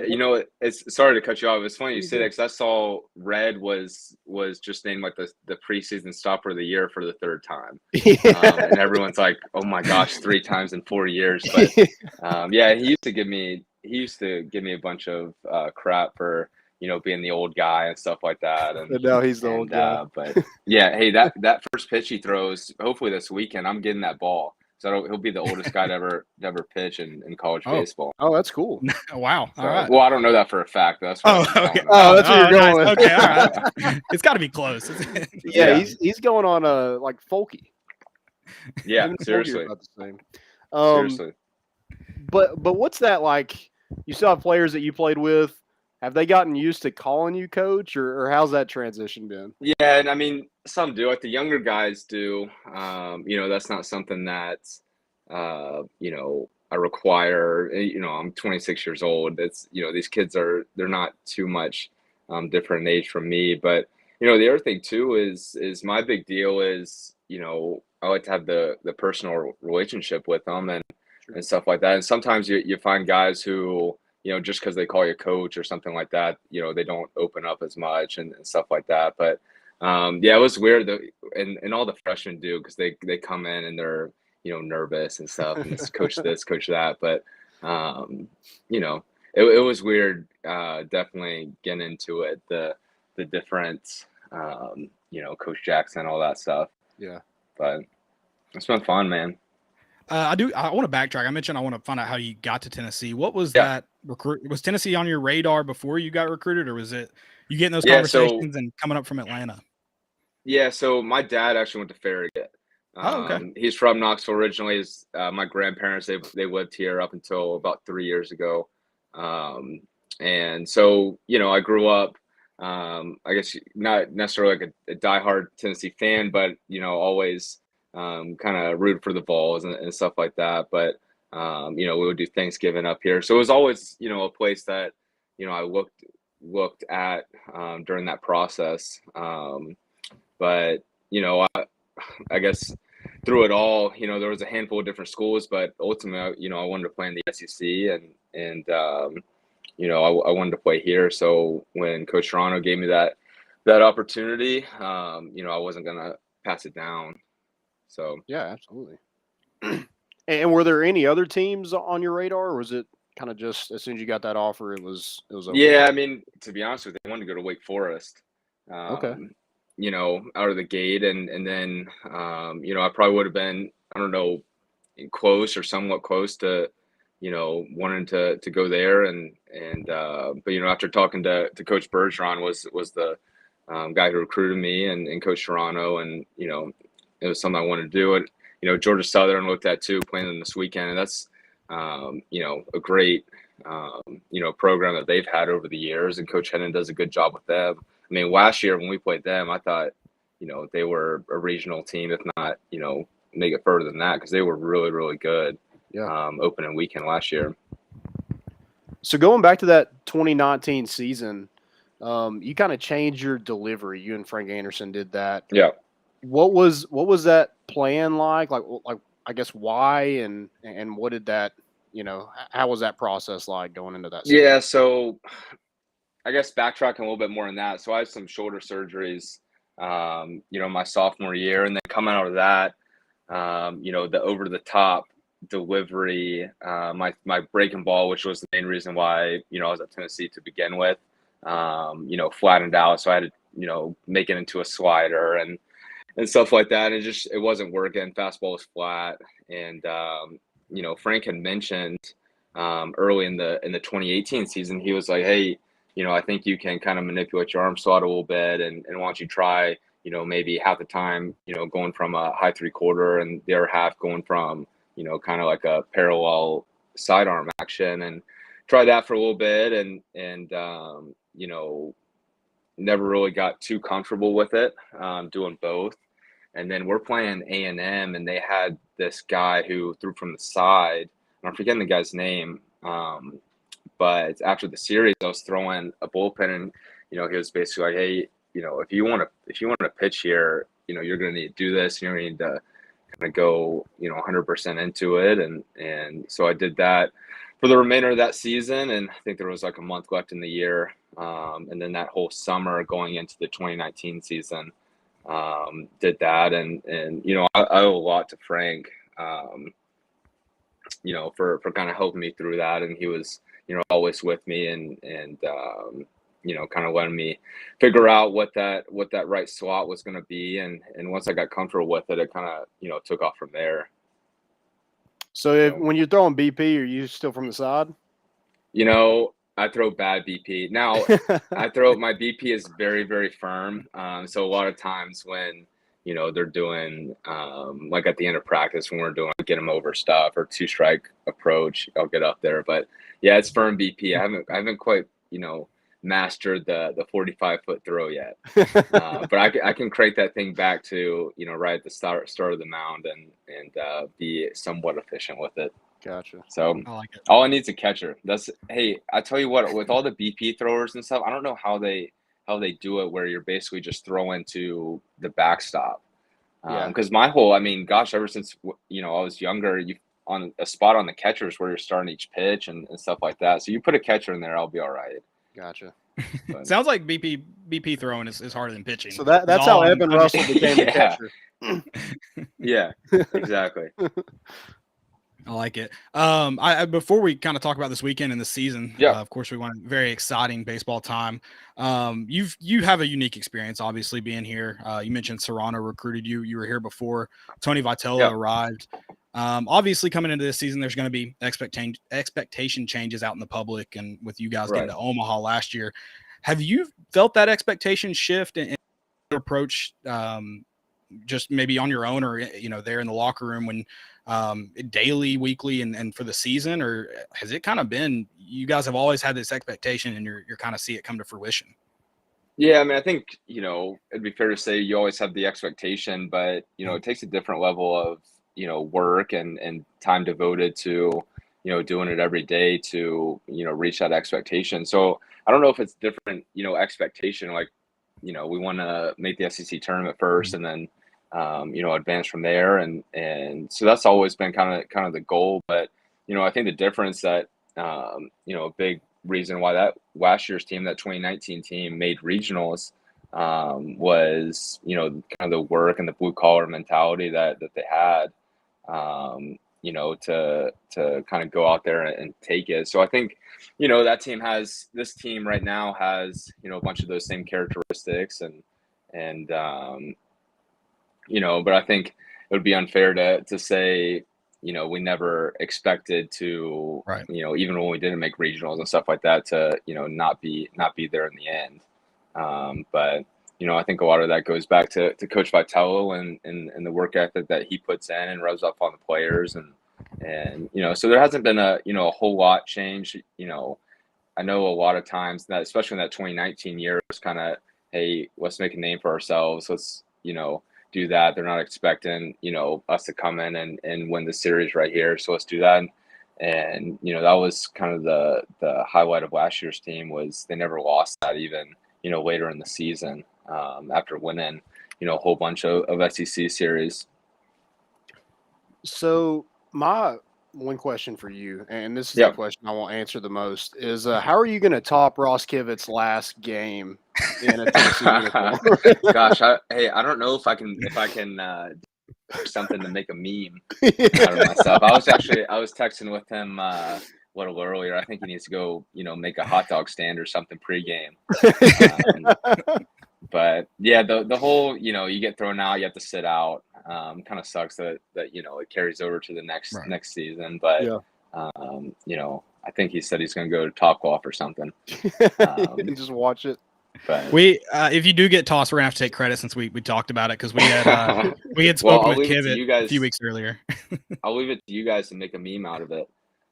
it's sorry to cut you off. It's funny you say that, because I saw Red was just named like the preseason stopper of the year for the 3rd time, and everyone's like, "Oh my gosh, 3 times in 4 years!" But yeah, he used to give me a bunch of crap for being the old guy and stuff like that. And now he's the old guy. But yeah, hey, that first pitch he throws, hopefully this weekend, I'm getting that ball. So he'll be the oldest guy to ever pitch in college baseball. Oh, that's cool. Wow. So, all right. Well, I don't know that for a fact. That's what okay. That's where you're going. Nice. Okay, all right. It's got to be close. Yeah, he's going on like Folky. Yeah, seriously. About the same. Seriously. But what's that like? You still have players that you played with. Have they gotten used to calling you coach, or how's that transition been? Yeah, and I mean, some do. Like the younger guys do. That's not something that, I require. I'm 26 years old. It's, these kids they're not too much different in age from me. But, the other thing too is my big deal is, I like to have the personal relationship with them and stuff like that. And sometimes you find guys who, just because they call you coach or something like that, they don't open up as much and stuff like that. But yeah, it was weird and all the freshmen do, because they come in and they're nervous and stuff, and it's coach this, coach that. But it was weird, definitely getting into it, the different Coach Jackson, all that stuff. Yeah, but it's been fun, man. I want to backtrack. I mentioned I want to find out how you got to Tennessee. What was that recruit? Was Tennessee on your radar before you got recruited, or was it you getting those conversations and coming up from Atlanta? Yeah, so my dad actually went to Farragut. Okay. He's from Knoxville originally. My grandparents, they lived here up until about 3 years ago. And so, I grew up, I guess not necessarily like a diehard Tennessee fan, but, always kind of root for the Vols and stuff like that. But, we would do Thanksgiving up here. So it was always, a place that, I looked at during that process. But, I guess through it all, there was a handful of different schools, but ultimately, I wanted to play in the SEC and I wanted to play here. So when Coach Toronto gave me that opportunity, I wasn't going to pass it down. So, yeah, absolutely. And were there any other teams on your radar, or was it kind of just as soon as you got that offer, it was over? Yeah, I mean, to be honest with you, I wanted to go to Wake Forest. Okay. Out of the gate, and then I probably would have been, I don't know, close or somewhat close to wanting to go there, but after talking to Coach Bergeron was the guy who recruited me, and Coach Toronto, and it was something I wanted to do. And Georgia Southern looked at too, playing them this weekend, and that's a great program that they've had over the years, and Coach Hennon does a good job with them. I mean, last year when we played them, I thought, they were a regional team, if not, make it further than that, because they were really, really good. Yeah. Opening weekend last year. So going back to that 2019 season, you kind of changed your delivery. You and Frank Anderson did that. Yeah. What was that plan like? Like I guess why and what did that how was that process like going into that season? Yeah, so I guess backtracking a little bit more on that. So I had some shoulder surgeries, my sophomore year, and then coming out of that, the over the top delivery, my breaking ball, which was the main reason why, I was at Tennessee to begin with, flattened out. So I had to, make it into a slider and stuff like that. And it wasn't working. Fastball was flat. And, Frank had mentioned early in the 2018 season, he was like, hey, I think you can kind of manipulate your arm slot a little bit, and why don't you try, maybe half the time, going from a high 3/4 and the other half going from, kind of like a parallel sidearm action, and try that for a little bit, and never really got too comfortable with it, doing both. And then we're playing A&M, and they had this guy who threw from the side. I'm forgetting the guy's name. But after the series, I was throwing a bullpen, and he was basically like, "Hey, if you want to pitch here, you're going to need to do this. You're going to need to kind of go, 100% into it." And so I did that for the remainder of that season, and I think there was like a month left in the year, and then that whole summer going into the 2019 season, did that, and I owe a lot to Frank, for kind of helping me through that, and he was always with me, and kind of letting me figure out what that right slot was going to be. And once I got comfortable with it, it kind of, took off from there. So when you're throwing BP, are you still from the side? I throw bad BP. Now, my BP is very, very firm. So a lot of times when, they're doing, like at the end of practice, when we're doing get them over stuff or 2-strike approach, I'll get up there. But yeah, it's firm BP. I haven't quite, mastered the 45-foot throw yet. But I can crank that thing back to, right at the start of the mound, and be somewhat efficient with it. Gotcha. So I like it. all I need is a catcher. Hey, I tell you what, with all the BP throwers and stuff, I don't know how they do it where you're basically just throwing to the backstop. Because my whole, ever since, I was younger, you on a spot on the catchers where you're starting each pitch and stuff like that. So you put a catcher in there, I'll be all right. Gotcha. Sounds like BP throwing is harder than pitching. So that's how Evan Russell became a catcher. Yeah, exactly. I like it. Before we kind of talk about this weekend and the season, of course, we want a very exciting baseball time. You have a unique experience, obviously, being here. You mentioned Serrano recruited you. You were here before Tony Vitello arrived. Obviously, coming into this season, there's going to be expectation changes out in the public, and with you guys getting to Omaha last year, have you felt that expectation shift in approach, just maybe on your own, or there in the locker room when daily, weekly, and for the season, or has it kind of been you guys have always had this expectation and you're kind of see it come to fruition? Yeah, I think it'd be fair to say you always have the expectation, but it takes a different level of work and time devoted to doing it every day to reach that expectation. So I don't know if it's different expectation, like we want to make the SEC tournament first, and then advance from there, and so that's always been kind of the goal. But I think the difference that a big reason why that last year's team, that 2019 team, made regionals was kind of the work and the blue collar mentality that they had, to kind of go out there and take it. So I think this team right now has a bunch of those same characteristics, and but I think it would be unfair to say we never expected to, even when we didn't make regionals and stuff like that, to not be there in the end. But I think a lot of that goes back to Coach Vitello and the work ethic that he puts in and rubs off on the players, and so there hasn't been a whole lot change. I know a lot of times that, especially in that 2019 year, it's kind of, hey, let's make a name for ourselves. Let's do that. They're not expecting us to come in and win the series right here, so let's do that. And that was kind of the highlight of last year's team, was they never lost that, even later in the season, after winning a whole bunch of SEC series. So my one question for you, and this is Yeah. the question I won't answer the most, is how are you going to top Ross Kivett's last game in a Tennessee uniform? Gosh, I don't know if I can do something to make a meme out of myself. I was texting with him a little earlier. I think he needs to go, make a hot dog stand or something pregame. But yeah, the whole, you get thrown out, you have to sit out. Kind of sucks that it carries over to the next season. But Yeah. I think he said he's going to go to Topgolf or something. And just watch it. But if you do get tossed, we're gonna have to take credit since we talked about it because we had spoken with Kivett a few weeks earlier. I'll leave it to you guys to make a meme out of it.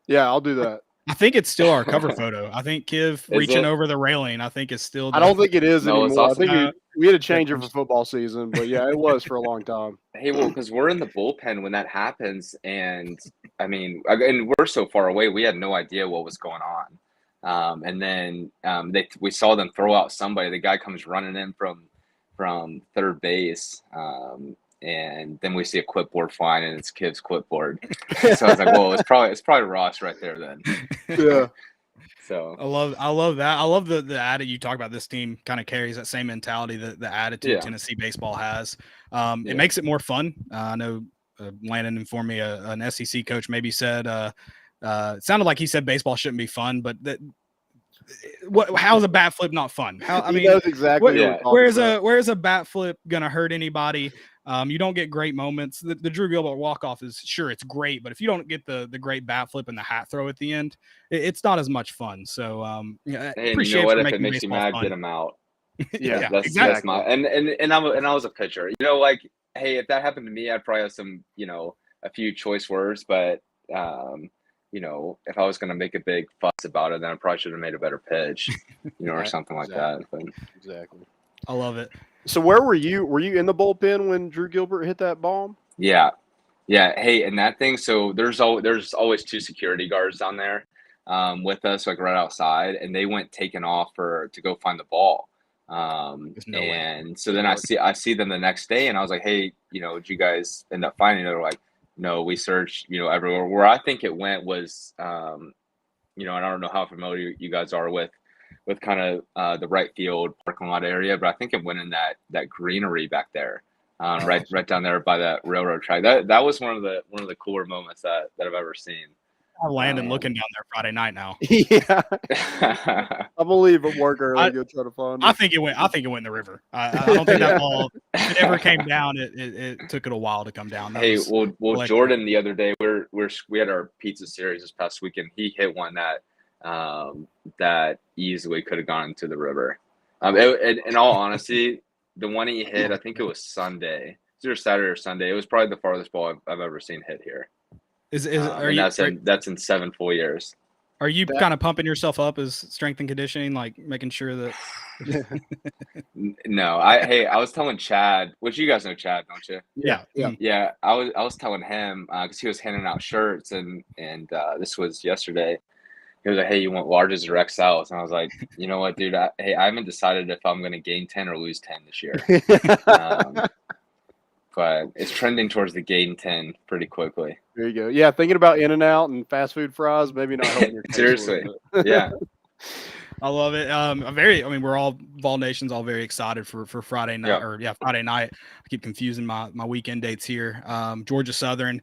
Yeah, I'll do that. I think it's still our cover photo. I think Kiv reaching over the railing. I think it's still. I don't think it is No, it's anymore. awesome. I think we had to change it for football season, but yeah, it was for a long time. Hey, well, because we're in the bullpen when that happens, and we're so far away, we had no idea what was going on. And then we saw them throw out somebody. The guy comes running in from third base, and then we see a clipboard flying, and it's Kiv's clipboard. So I was like, "Well, it's probably Ross right there then." Yeah. So I love that. I love the attitude you talk about. This team kind of carries that same mentality that the attitude Tennessee baseball has. It makes it more fun. I know Landon informed me an SEC coach maybe said it sounded like he said baseball shouldn't be fun, but how's a bat flip not fun? Knows exactly where's a bat flip gonna hurt anybody? You don't get great moments. The Drew Gilbert walk-off is sure it's great, but if you don't get the great bat flip and the hat throw at the end, it's not as much fun. So appreciate you know what? If it making makes you mad, fun. get him out. Yeah, that's exactly. That's my and I was a pitcher. Hey, if that happened to me, I'd probably have some a few choice words, but if I was going to make a big fuss about it, then I probably should have made a better pitch, or something like that. But, exactly. I love it. So where were you? Were you in the bullpen when Drew Gilbert hit that bomb? Yeah. Hey, and that thing. So there's always two security guards down there with us, like right outside, and they went taking off to go find the ball. So then I see them the next day, and I was like, hey, did you guys end up finding it? They're like, no, we searched, everywhere. Where I think it went was, and I don't know how familiar you guys are with kind of the right field parking lot area, but I think it went in that greenery back there, right down there by that railroad track. That was one of the cooler moments that I've ever seen. Landon looking down there Friday night now. Yeah, I believe at work early. Go try to find it. I think it went in the river. I don't think that ball, if it ever came down, it took it a while to come down. Well, Jordan the other day, we had our pizza series this past weekend. He hit one that easily could have gone into the river. In all honesty, the one he hit, I think it was Sunday. It's either Saturday or Sunday. It was probably the farthest ball I've ever seen hit here. That's in 7 full years. Are you kind of pumping yourself up as strength and conditioning, like making sure that? No, I was telling Chad, which you guys know Chad, don't you? Yeah. I was telling him because he was handing out shirts, and this was yesterday. He was like, "Hey, you want larges or XLs?" And I was like, "You know what, dude? I haven't decided if I'm going to gain 10 or lose 10 this year." But it's trending towards the gain 10 pretty quickly. There you go. Yeah, thinking about In-N-Out and fast food fries, maybe not helping your seriously. Yeah. I love it. We're all Vol Nation's all very excited for Friday night Friday night. I keep confusing my weekend dates here. Georgia Southern.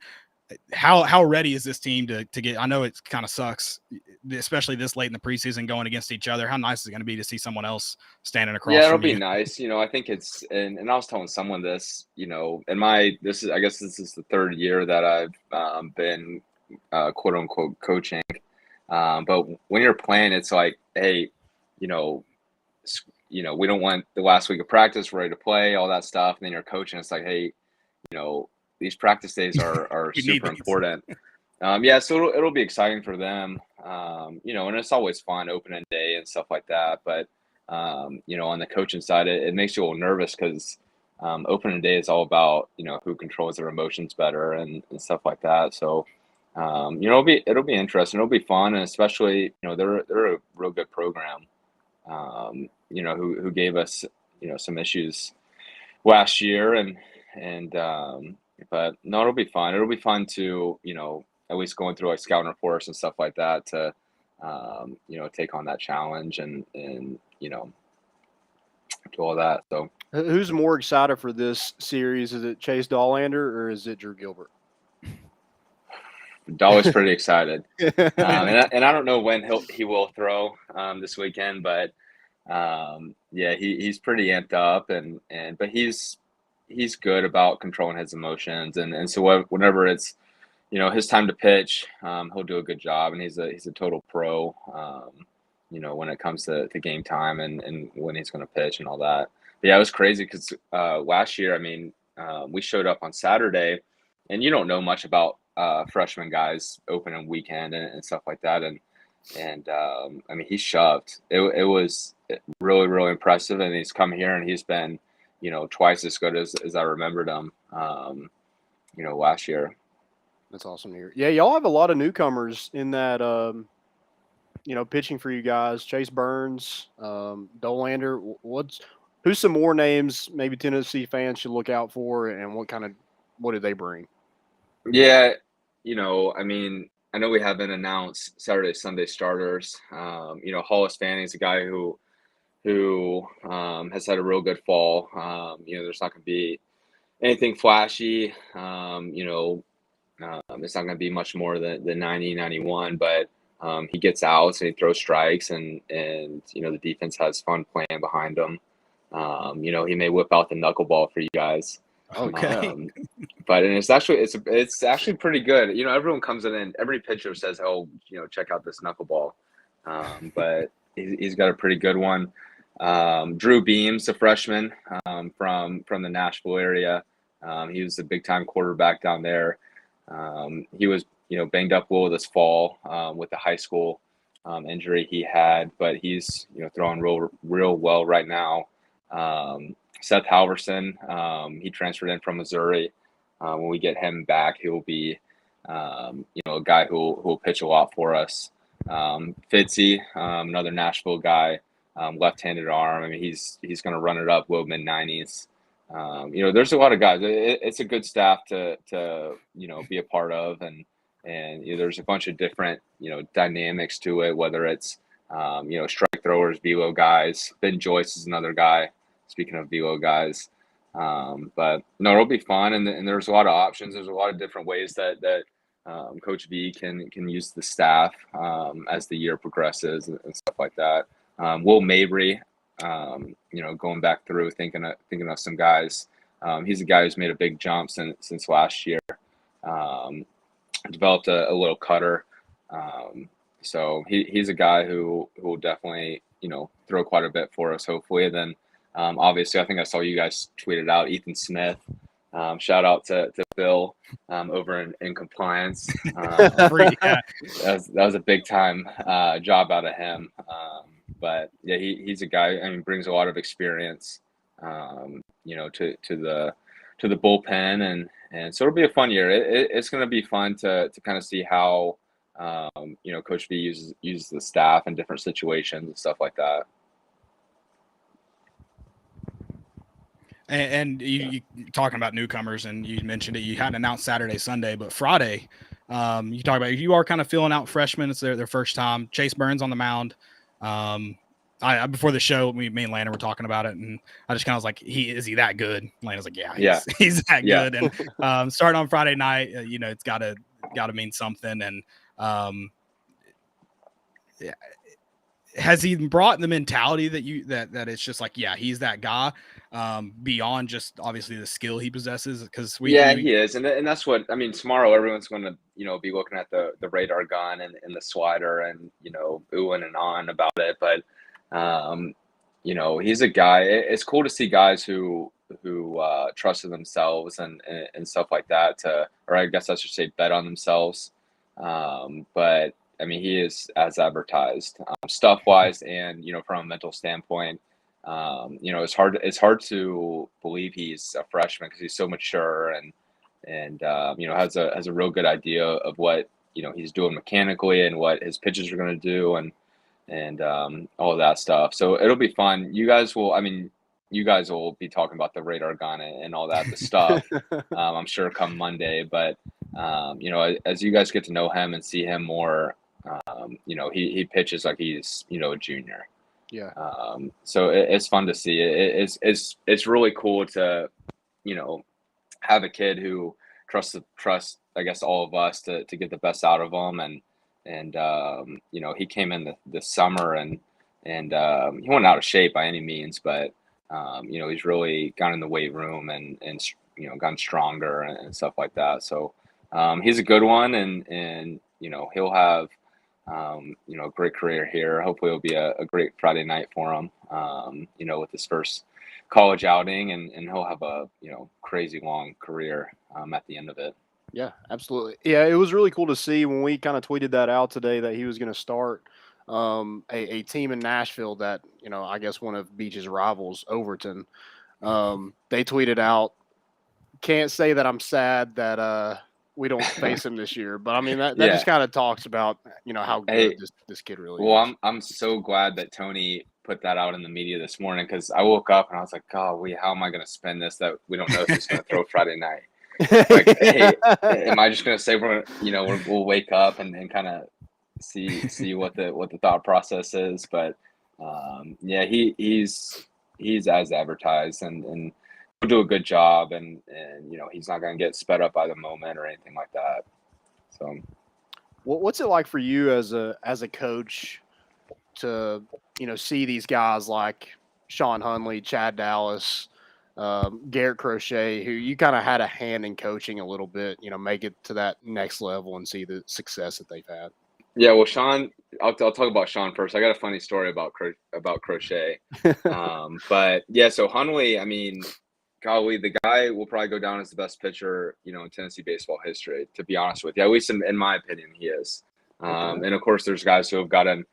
How ready is this team to get? I know it kind of sucks, especially this late in the preseason going against each other. How nice is it going to be to see someone else standing across? Yeah, it'll from be you? nice. I think it's and I was telling someone this. This is the third year that I've been quote unquote coaching. But when you're playing, it's like, hey, we don't want the last week of practice, ready to play, all that stuff. And then you're coaching. It's like, hey, these practice days are super important. So it'll be exciting for them. And it's always fun opening day and stuff like that. But, on the coaching side, it makes you a little nervous because opening day is all about, who controls their emotions better and stuff like that. So, it'll be interesting. It'll be fun. And especially, they're a real good program, who gave us, some issues last year but no, it'll be fun. It'll be fun to, at least going through like scouting reports and stuff like that to take on that challenge and do all that. So Who's more excited for this series? Is it Chase Dollander or is it Drew Gilbert? Dollar's pretty excited, and I don't know when he will throw this weekend, but he's pretty amped up, but he's good about controlling his emotions, and so whenever it's his time to pitch, he'll do a good job, and he's a total pro, when it comes to game time and when he's going to pitch and all that. But yeah, it was crazy because last year, I mean, we showed up on Saturday, and you don't know much about freshman guys opening weekend and stuff like that, and I mean, he shoved. It was really, really impressive, and he's come here and he's been twice as good as I remembered him last year. That's awesome to hear. Yeah, y'all have a lot of newcomers in that pitching for you guys. Chase Burns, Dollander. Who's some more names maybe Tennessee fans should look out for, and what do they bring? Yeah, I mean, I know we haven't announced Saturday, Sunday starters. Hollis Fanning is a guy who has had a real good fall. There's not going to be anything flashy. It's not going to be much more than the 90, 91, but he gets outs and he throws strikes, and the defense has fun playing behind him. He may whip out the knuckleball for you guys. Okay. But it's actually pretty good. Everyone comes in and every pitcher says, "Oh, check out this knuckleball." But he's got a pretty good one. Drew Beams, a freshman from the Nashville area. He was a big time quarterback down there. He was banged up a little this fall with the high school injury he had, but he's throwing real well right now. Seth Halverson, he transferred in from Missouri. When we get him back, he will be, a guy who will pitch a lot for us. Fitzy, another Nashville guy, left-handed arm. I mean, he's going to run it up low mid-90s. There's a lot of guys. It's a good staff to be a part of, and there's a bunch of different dynamics to it. Whether it's strike throwers, velo guys. Ben Joyce is another guy. Speaking of velo guys, but no, it'll be fun, and there's a lot of options. There's a lot of different ways that Coach V can use the staff as the year progresses and stuff like that. Will Mabry, going back through thinking of some guys. He's a guy who's made a big jump since last year. Developed a little cutter. So he's a guy who will definitely throw quite a bit for us, hopefully. And then obviously, I think I saw you guys tweeted out Ethan Smith. Shout out to Bill over in compliance. That was a big time job out of him. But yeah, he's a guy. I mean, brings a lot of experience, to the bullpen, and so it'll be a fun year. It's going to be fun to kind of see how Coach V uses the staff in different situations and stuff like that. And you talking about newcomers, and you mentioned it. You hadn't announced Saturday, Sunday, but Friday, you talk about you are kind of filling out freshmen. It's their first time. Chase Burns on the mound. I before the show, me and Landon were talking about it, and I just kind of was like, is he that good? Landon's like, yeah, he's that good. And starting on Friday night, it's got to mean something. And has he brought the mentality that it's just like, yeah, he's that guy, beyond just obviously the skill he possesses? Because he is, and that's what I mean. Tomorrow, everyone's going to be looking at the radar gun and the slider and oohing and on about it. But he's a guy. It's cool to see guys who trusted themselves and stuff like that, or I guess I should say bet on themselves. But I mean, he is as advertised, stuff wise, and from a mental standpoint. It's hard to believe he's a freshman because he's so mature and has a real good idea of what he's doing mechanically and what his pitches are going to do and all of that stuff. So it'll be fun. You guys will be talking about the radar gun and all that the stuff. I'm sure come Monday, but as you guys get to know him and see him more, he pitches like he's, a junior. Yeah. So it's fun to see. It's really cool to, have a kid who trusts, I guess, all of us to get the best out of him. And he came in this summer and he wasn't out of shape by any means, but he's really gone in the weight room and gotten stronger and stuff like that. So he's a good one, and he'll have a great career here. Hopefully it'll be a great Friday night for him, with his first college outing, and he'll have a crazy long career at the end of it. Yeah, absolutely. Yeah, it was really cool to see when we kind of tweeted that out today that he was going to start a team in Nashville that, I guess one of Beach's rivals, Overton. They tweeted out, "Can't say that I'm sad that we don't face him this year," but I mean that just kind of talks about how good this kid really is. I'm so glad that Tony put that out in the media this morning, because I woke up and I was like, "God, how am I going to spend this that we don't know if he's going to throw Friday night?" Like, hey, am I just going to say we'll wake up and kind of see what the thought process is? But he's as advertised, and he'll do a good job, and he's not going to get sped up by the moment or anything like that. So, what's it like for you as a coach to see these guys like Sean Hunley, Chad Dallas, Garrett Crochet, who you kind of had a hand in coaching a little bit, make it to that next level and see the success that they've had? Yeah, well, Sean, I'll talk about Sean first. I got a funny story about Crochet. But yeah, so Hunley, I mean, golly, the guy will probably go down as the best pitcher, in Tennessee baseball history, to be honest with you. At least in my opinion, he is. And of course, there's guys who have gotten,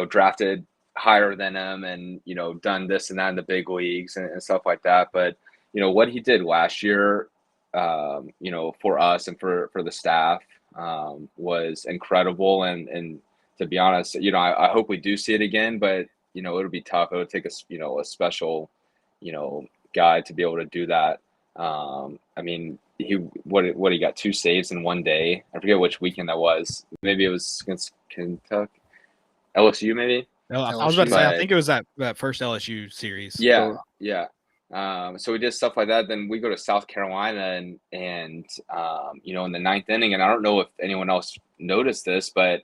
drafted higher than him and, done this and that in the big leagues and stuff like that. But, what he did last year, for us and for the staff, was incredible. And to be honest, I hope we do see it again, but, it'll be tough. It would take a special, guy to be able to do that. I mean, he got 2 saves in one day. I forget which weekend that was. Maybe it was against Kentucky, LSU, maybe. No, I was about to say, I think it was that first LSU series. Yeah. So we did stuff like that. Then we go to South Carolina and in the 9th inning, and I don't know if anyone else noticed this, but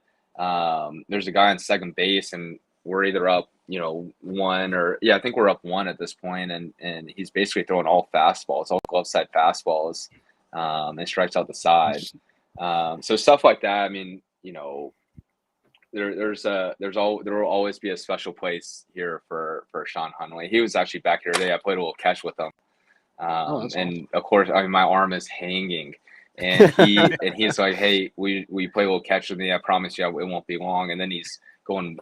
there's a guy on second base, and we're either up, 1 or I think we're up 1 at this point, and he's basically throwing all fastballs, all glove side fastballs, and strikes out the side. So stuff like that. I mean, there will always be a special place here for Sean Hunley. He was actually back here today. I played a little catch with him. And of course, I mean, my arm is hanging, and he's like, "Hey, we play a little catch with me. I promise you, it won't be long." And then he's going,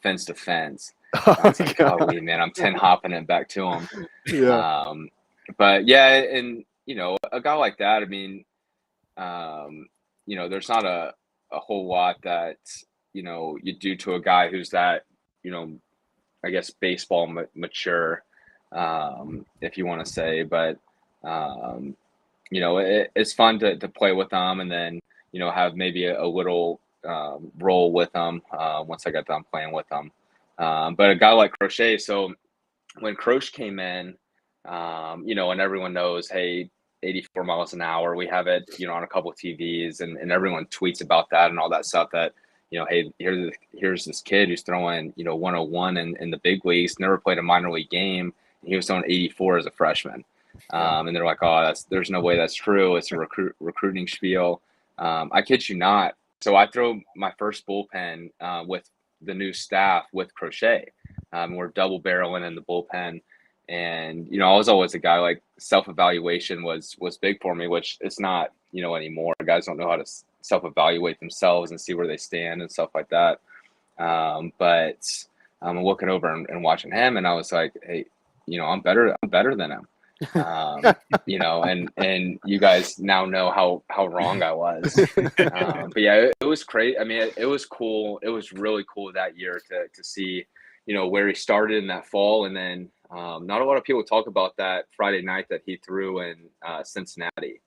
fence to fence. I was like, "Golly, man, I'm 10 hopping it back to him." Yeah. But yeah, and a guy like that, I mean, there's not a whole lot that you do to a guy who's that, I guess baseball mature, if you want to say, but it's fun to play with them, and then have maybe a little role with them once I got done playing with them. But a guy like Crochet, so when Croce came in, and everyone knows, hey, 84 miles an hour, we have it, on a couple of TVs, and everyone tweets about that and all that stuff, that hey, here's this kid who's throwing 101 in the big leagues, never played a minor league game, and he was throwing 84 as a freshman. And they're like, "Oh, there's no way that's true. It's a recruiting spiel." I kid you not. So I throw my first bullpen with the new staff with Crochet. We're double barreling in the bullpen, and I was always a guy, like, self-evaluation was big for me, which it's not anymore. Guys don't know how to self-evaluate themselves and see where they stand and stuff like that. But I'm looking over and watching him, and I was like, "Hey, I'm better than him." And you guys now know how wrong I was. But yeah, it was great. I mean, it was cool. It was really cool that year to see, where he started in that fall. And then not a lot of people talk about that Friday night that he threw in Cincinnati.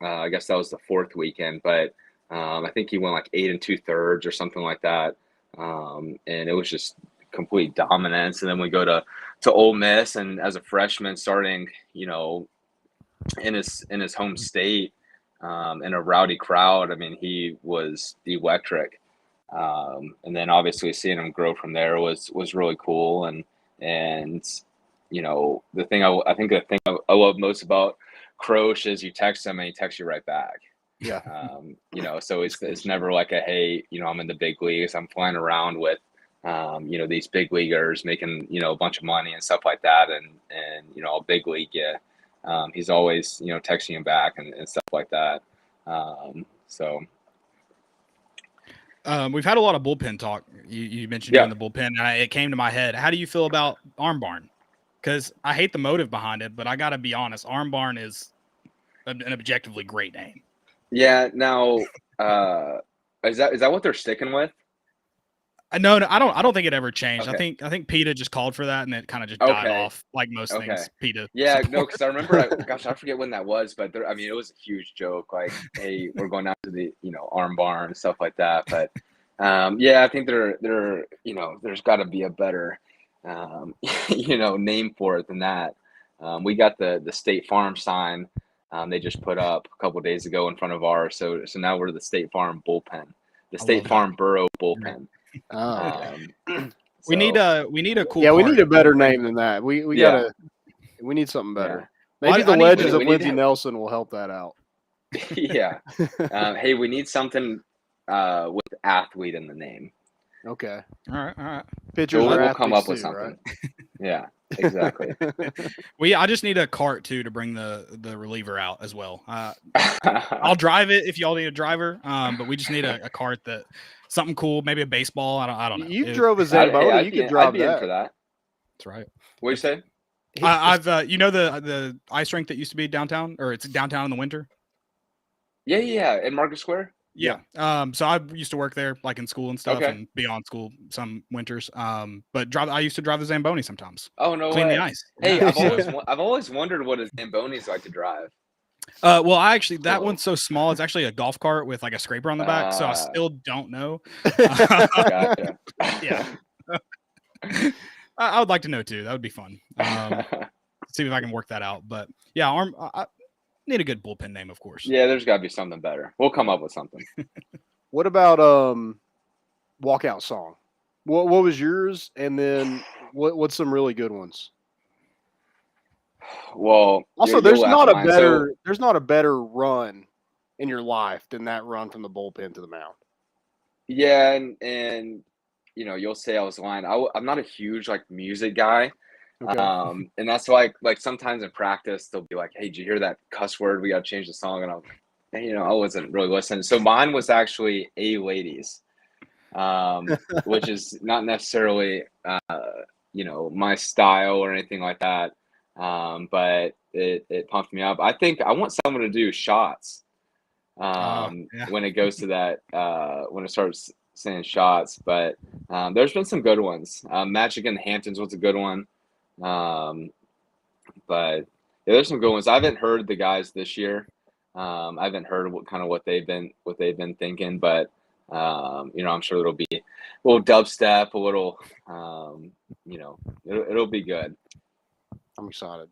I guess that was the fourth weekend, but I think he went like 8 2/3 or something like that. And it was just complete dominance. And then we go to Ole Miss, and as a freshman starting, in his home state, in a rowdy crowd, I mean, he was electric. And then obviously seeing him grow from there was really cool. And the thing I love most about Croce is you text him and he texts you right back. Yeah. So it's never like hey, I'm in the big leagues, I'm flying around with, these big leaguers making, a bunch of money and stuff like that. And a big league, he's always, texting him back and stuff like that. We've had a lot of bullpen talk. You mentioned doing the bullpen, and it came to my head. How do you feel about Arm Barn? Because I hate the motive behind it, but I got to be honest, Arm Barn is an objectively great name. Yeah. Now, is that what they're sticking with? No, I don't think it ever changed. Okay. I think PETA just called for that, and it kind of just died off, like most things. PETA. Yeah, no, because I remember, I forget when that was, but it was a huge joke. Like, hey, we're going out to the Arm Barn and stuff like that. But I think they're there's got to be a better name for it than that. We got the State Farm sign they just put up a couple days ago in front of ours. So now we're the State Farm bullpen, the State Farm Burrow bullpen. We need a cool. Yeah, we need a better name than that. We need something better. Yeah. Maybe the Legends of Lindsey Nelson will help that out. Yeah. Hey, we need something with athlete in the name. Okay. All right. Pitchers we'll come up with too, something. Right? Yeah, exactly. I just need a cart too to bring the reliever out as well. I'll drive it if y'all need a driver. But we just need a cart that something cool, maybe a baseball. I don't know. You drove a Zamboni. You could drive I'd be in for that. That's right. What you say? I've the ice rink that used to be downtown, or it's downtown in the winter. Yeah, in Market Square. Yeah. So I used to work there, like in school and stuff, and beyond school some winters. But I used to drive the Zamboni sometimes. Oh no! Clean the ice. Hey, I've always wondered what a Zamboni's like to drive. Well, that one's so small. It's actually a golf cart with like a scraper on the back. So I still don't know. Gotcha. Yeah. I would like to know too. That would be fun. See if I can work that out. But yeah, I need a good bullpen name, of course. Yeah, there's got to be something better. We'll come up with something. What about walkout song? What was yours? And what's some really good ones? Well, also there's not a better run in your life than that run from the bullpen to the mound. Yeah, and you'll say I was lying. I'm not a huge music guy. Okay. And that's why like sometimes in practice they'll be like, hey, did you hear that cuss word? We got to change the song. And I'm like, I wasn't really listening. So mine was actually A Ladies, which is not necessarily my style or anything like that. But it pumped me up. I think I want someone to do Shots when it goes to that when it starts saying Shots. But there's been some good ones. Magic in the Hamptons was a good one. But there's some good ones. I haven't heard the guys this year. I haven't heard what they've been thinking, but I'm sure it'll be a little dubstep, a little it'll be good. I'm excited.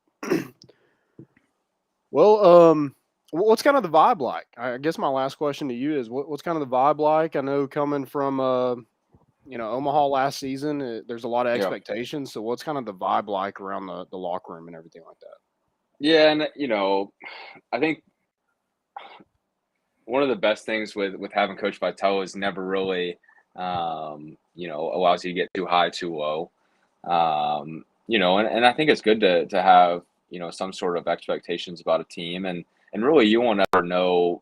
Well, what's kind of the vibe like? I guess my last question to you is what's kind of the vibe like? I know coming from Omaha last season, there's a lot of expectations. So what's kind of the vibe like around the locker room and everything like that? Yeah, and I think one of the best things with having Coach Vitale is never really allows you to get too high, too low. And I think it's good to have some sort of expectations about a team, and really you won't ever know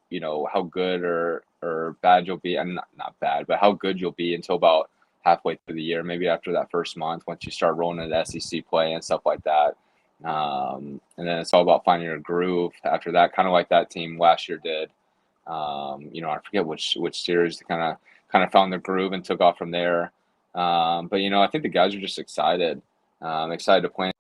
how good or bad you'll be, and not bad, but how good you'll be until about halfway through the year, maybe after that first month, once you start rolling into SEC play and stuff like that. And then it's all about finding your groove after that, kind of like that team last year did. I forget which series they kind of found their groove and took off from there. But I think the guys are just excited to play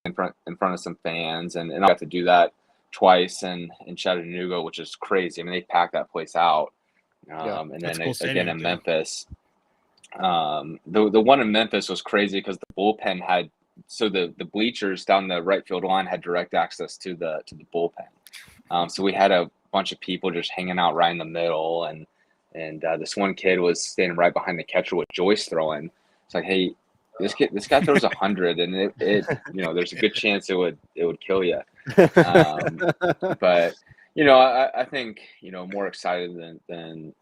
in front of some fans, and I got to do that twice in Chattanooga, which is crazy. I mean, they packed that place out. And then cool again in too. Memphis. The one in Memphis was crazy because the bullpen had the bleachers down the right field line had direct access to the bullpen. So we had a bunch of people just hanging out right in the middle, and this one kid was standing right behind the catcher with Joyce throwing. It's like, hey, this guy throws 100, and it there's a good chance it would kill you. But I think more excited than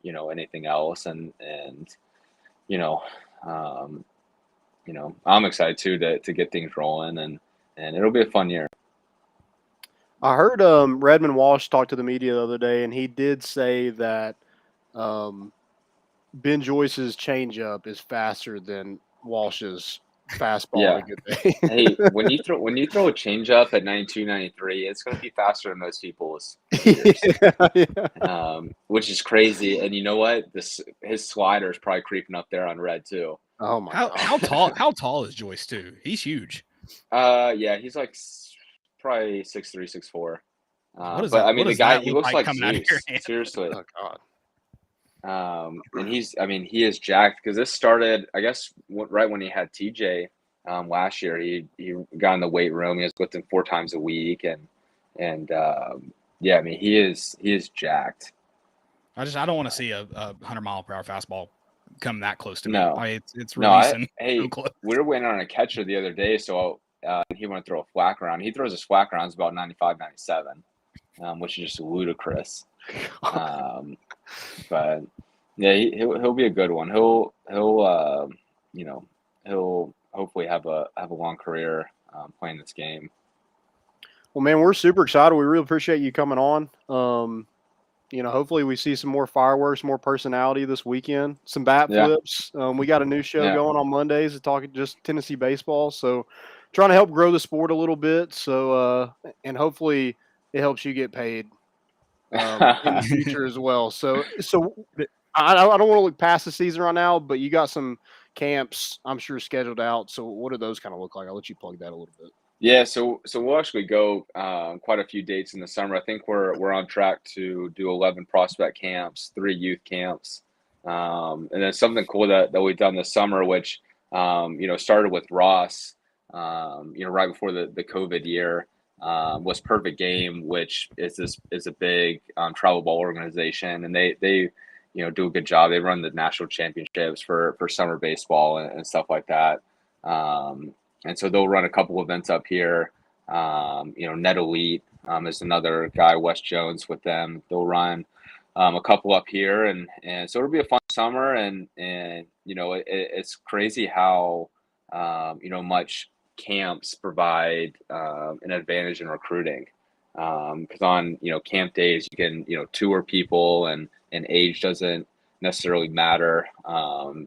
anything else, and I'm excited too to get things rolling, and it'll be a fun year. I heard Redmond Walsh talk to the media the other day, and he did say that Ben Joyce's changeup is faster than Walsh's fastball. Yeah. Hey, when you throw a changeup at 92, 93, it's going to be faster than most people's years. Which is crazy. And you know what? His slider is probably creeping up there on red too. Oh my God. How tall is Joyce too? He's huge. Yeah, he's like probably 6'3", 6'4". But I mean, the guy, he looks like Zeus. Seriously. Oh God. And he is jacked because this started, I guess, right when he had TJ last year. He got in the weight room. He was lifting 4 times a week, and yeah, I mean, he is jacked. I don't want to see a 100-mile-per-hour fastball come that close to me. No, it's releasing. Hey, we were waiting on a catcher the other day, so he wanted to throw a flat ground. He throws his flat grounds about 95, 97, which is just ludicrous. But yeah, he'll be a good one. He'll hopefully have a long career playing this game. Well, man, we're super excited. We really appreciate you coming on. Hopefully we see some more fireworks, more personality this weekend, some bat flips. We got a new show going on Mondays to talk just Tennessee baseball. So trying to help grow the sport a little bit. So, and hopefully it helps you get paid in the future as well. So I don't want to look past the season right now, but you got some camps, I'm sure, scheduled out. So what do those kind of look like? I'll let you plug that a little bit. Yeah, so we'll actually go quite a few dates in the summer. I think we're on track to do 11 prospect camps, 3 youth camps, and then something cool that we've done this summer, which started with Ross, right before the COVID year, was Perfect Game, which is a big travel ball organization, and they do a good job. They run the national championships for summer baseball and stuff like that. And so they'll run a couple events up here. Net Elite is another guy, Wes Jones, with them. They'll run a couple up here, and so it'll be a fun summer. And it's crazy how much camps provide an advantage in recruiting. Because on camp days you can tour people, and age doesn't necessarily matter, and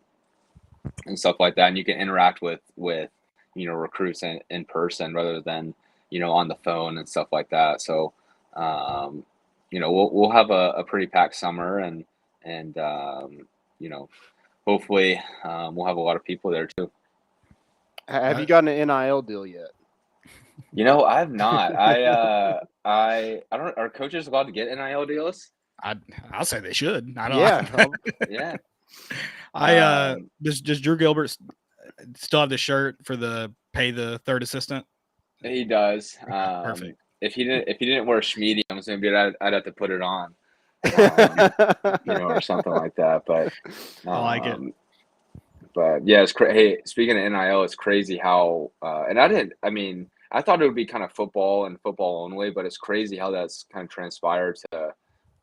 stuff like that, and you can interact with recruits in person rather than on the phone and stuff like that. So we'll have a pretty packed summer, and hopefully we'll have a lot of people there too. Have you gotten an NIL deal yet? I have not. I don't. Are coaches allowed to get NIL deals? I'll say they should. I don't. Yeah. Yeah. Does Drew Gilbert still have the shirt for pay the third assistant? He does. Perfect. If he didn't wear Schmeedy, I'm assuming I'd have to put it on, or something like that. But I like it. But yeah, it's crazy. Hey, speaking of NIL, it's crazy how and I thought it would be kind of football and football only, but it's crazy how that's kind of transpired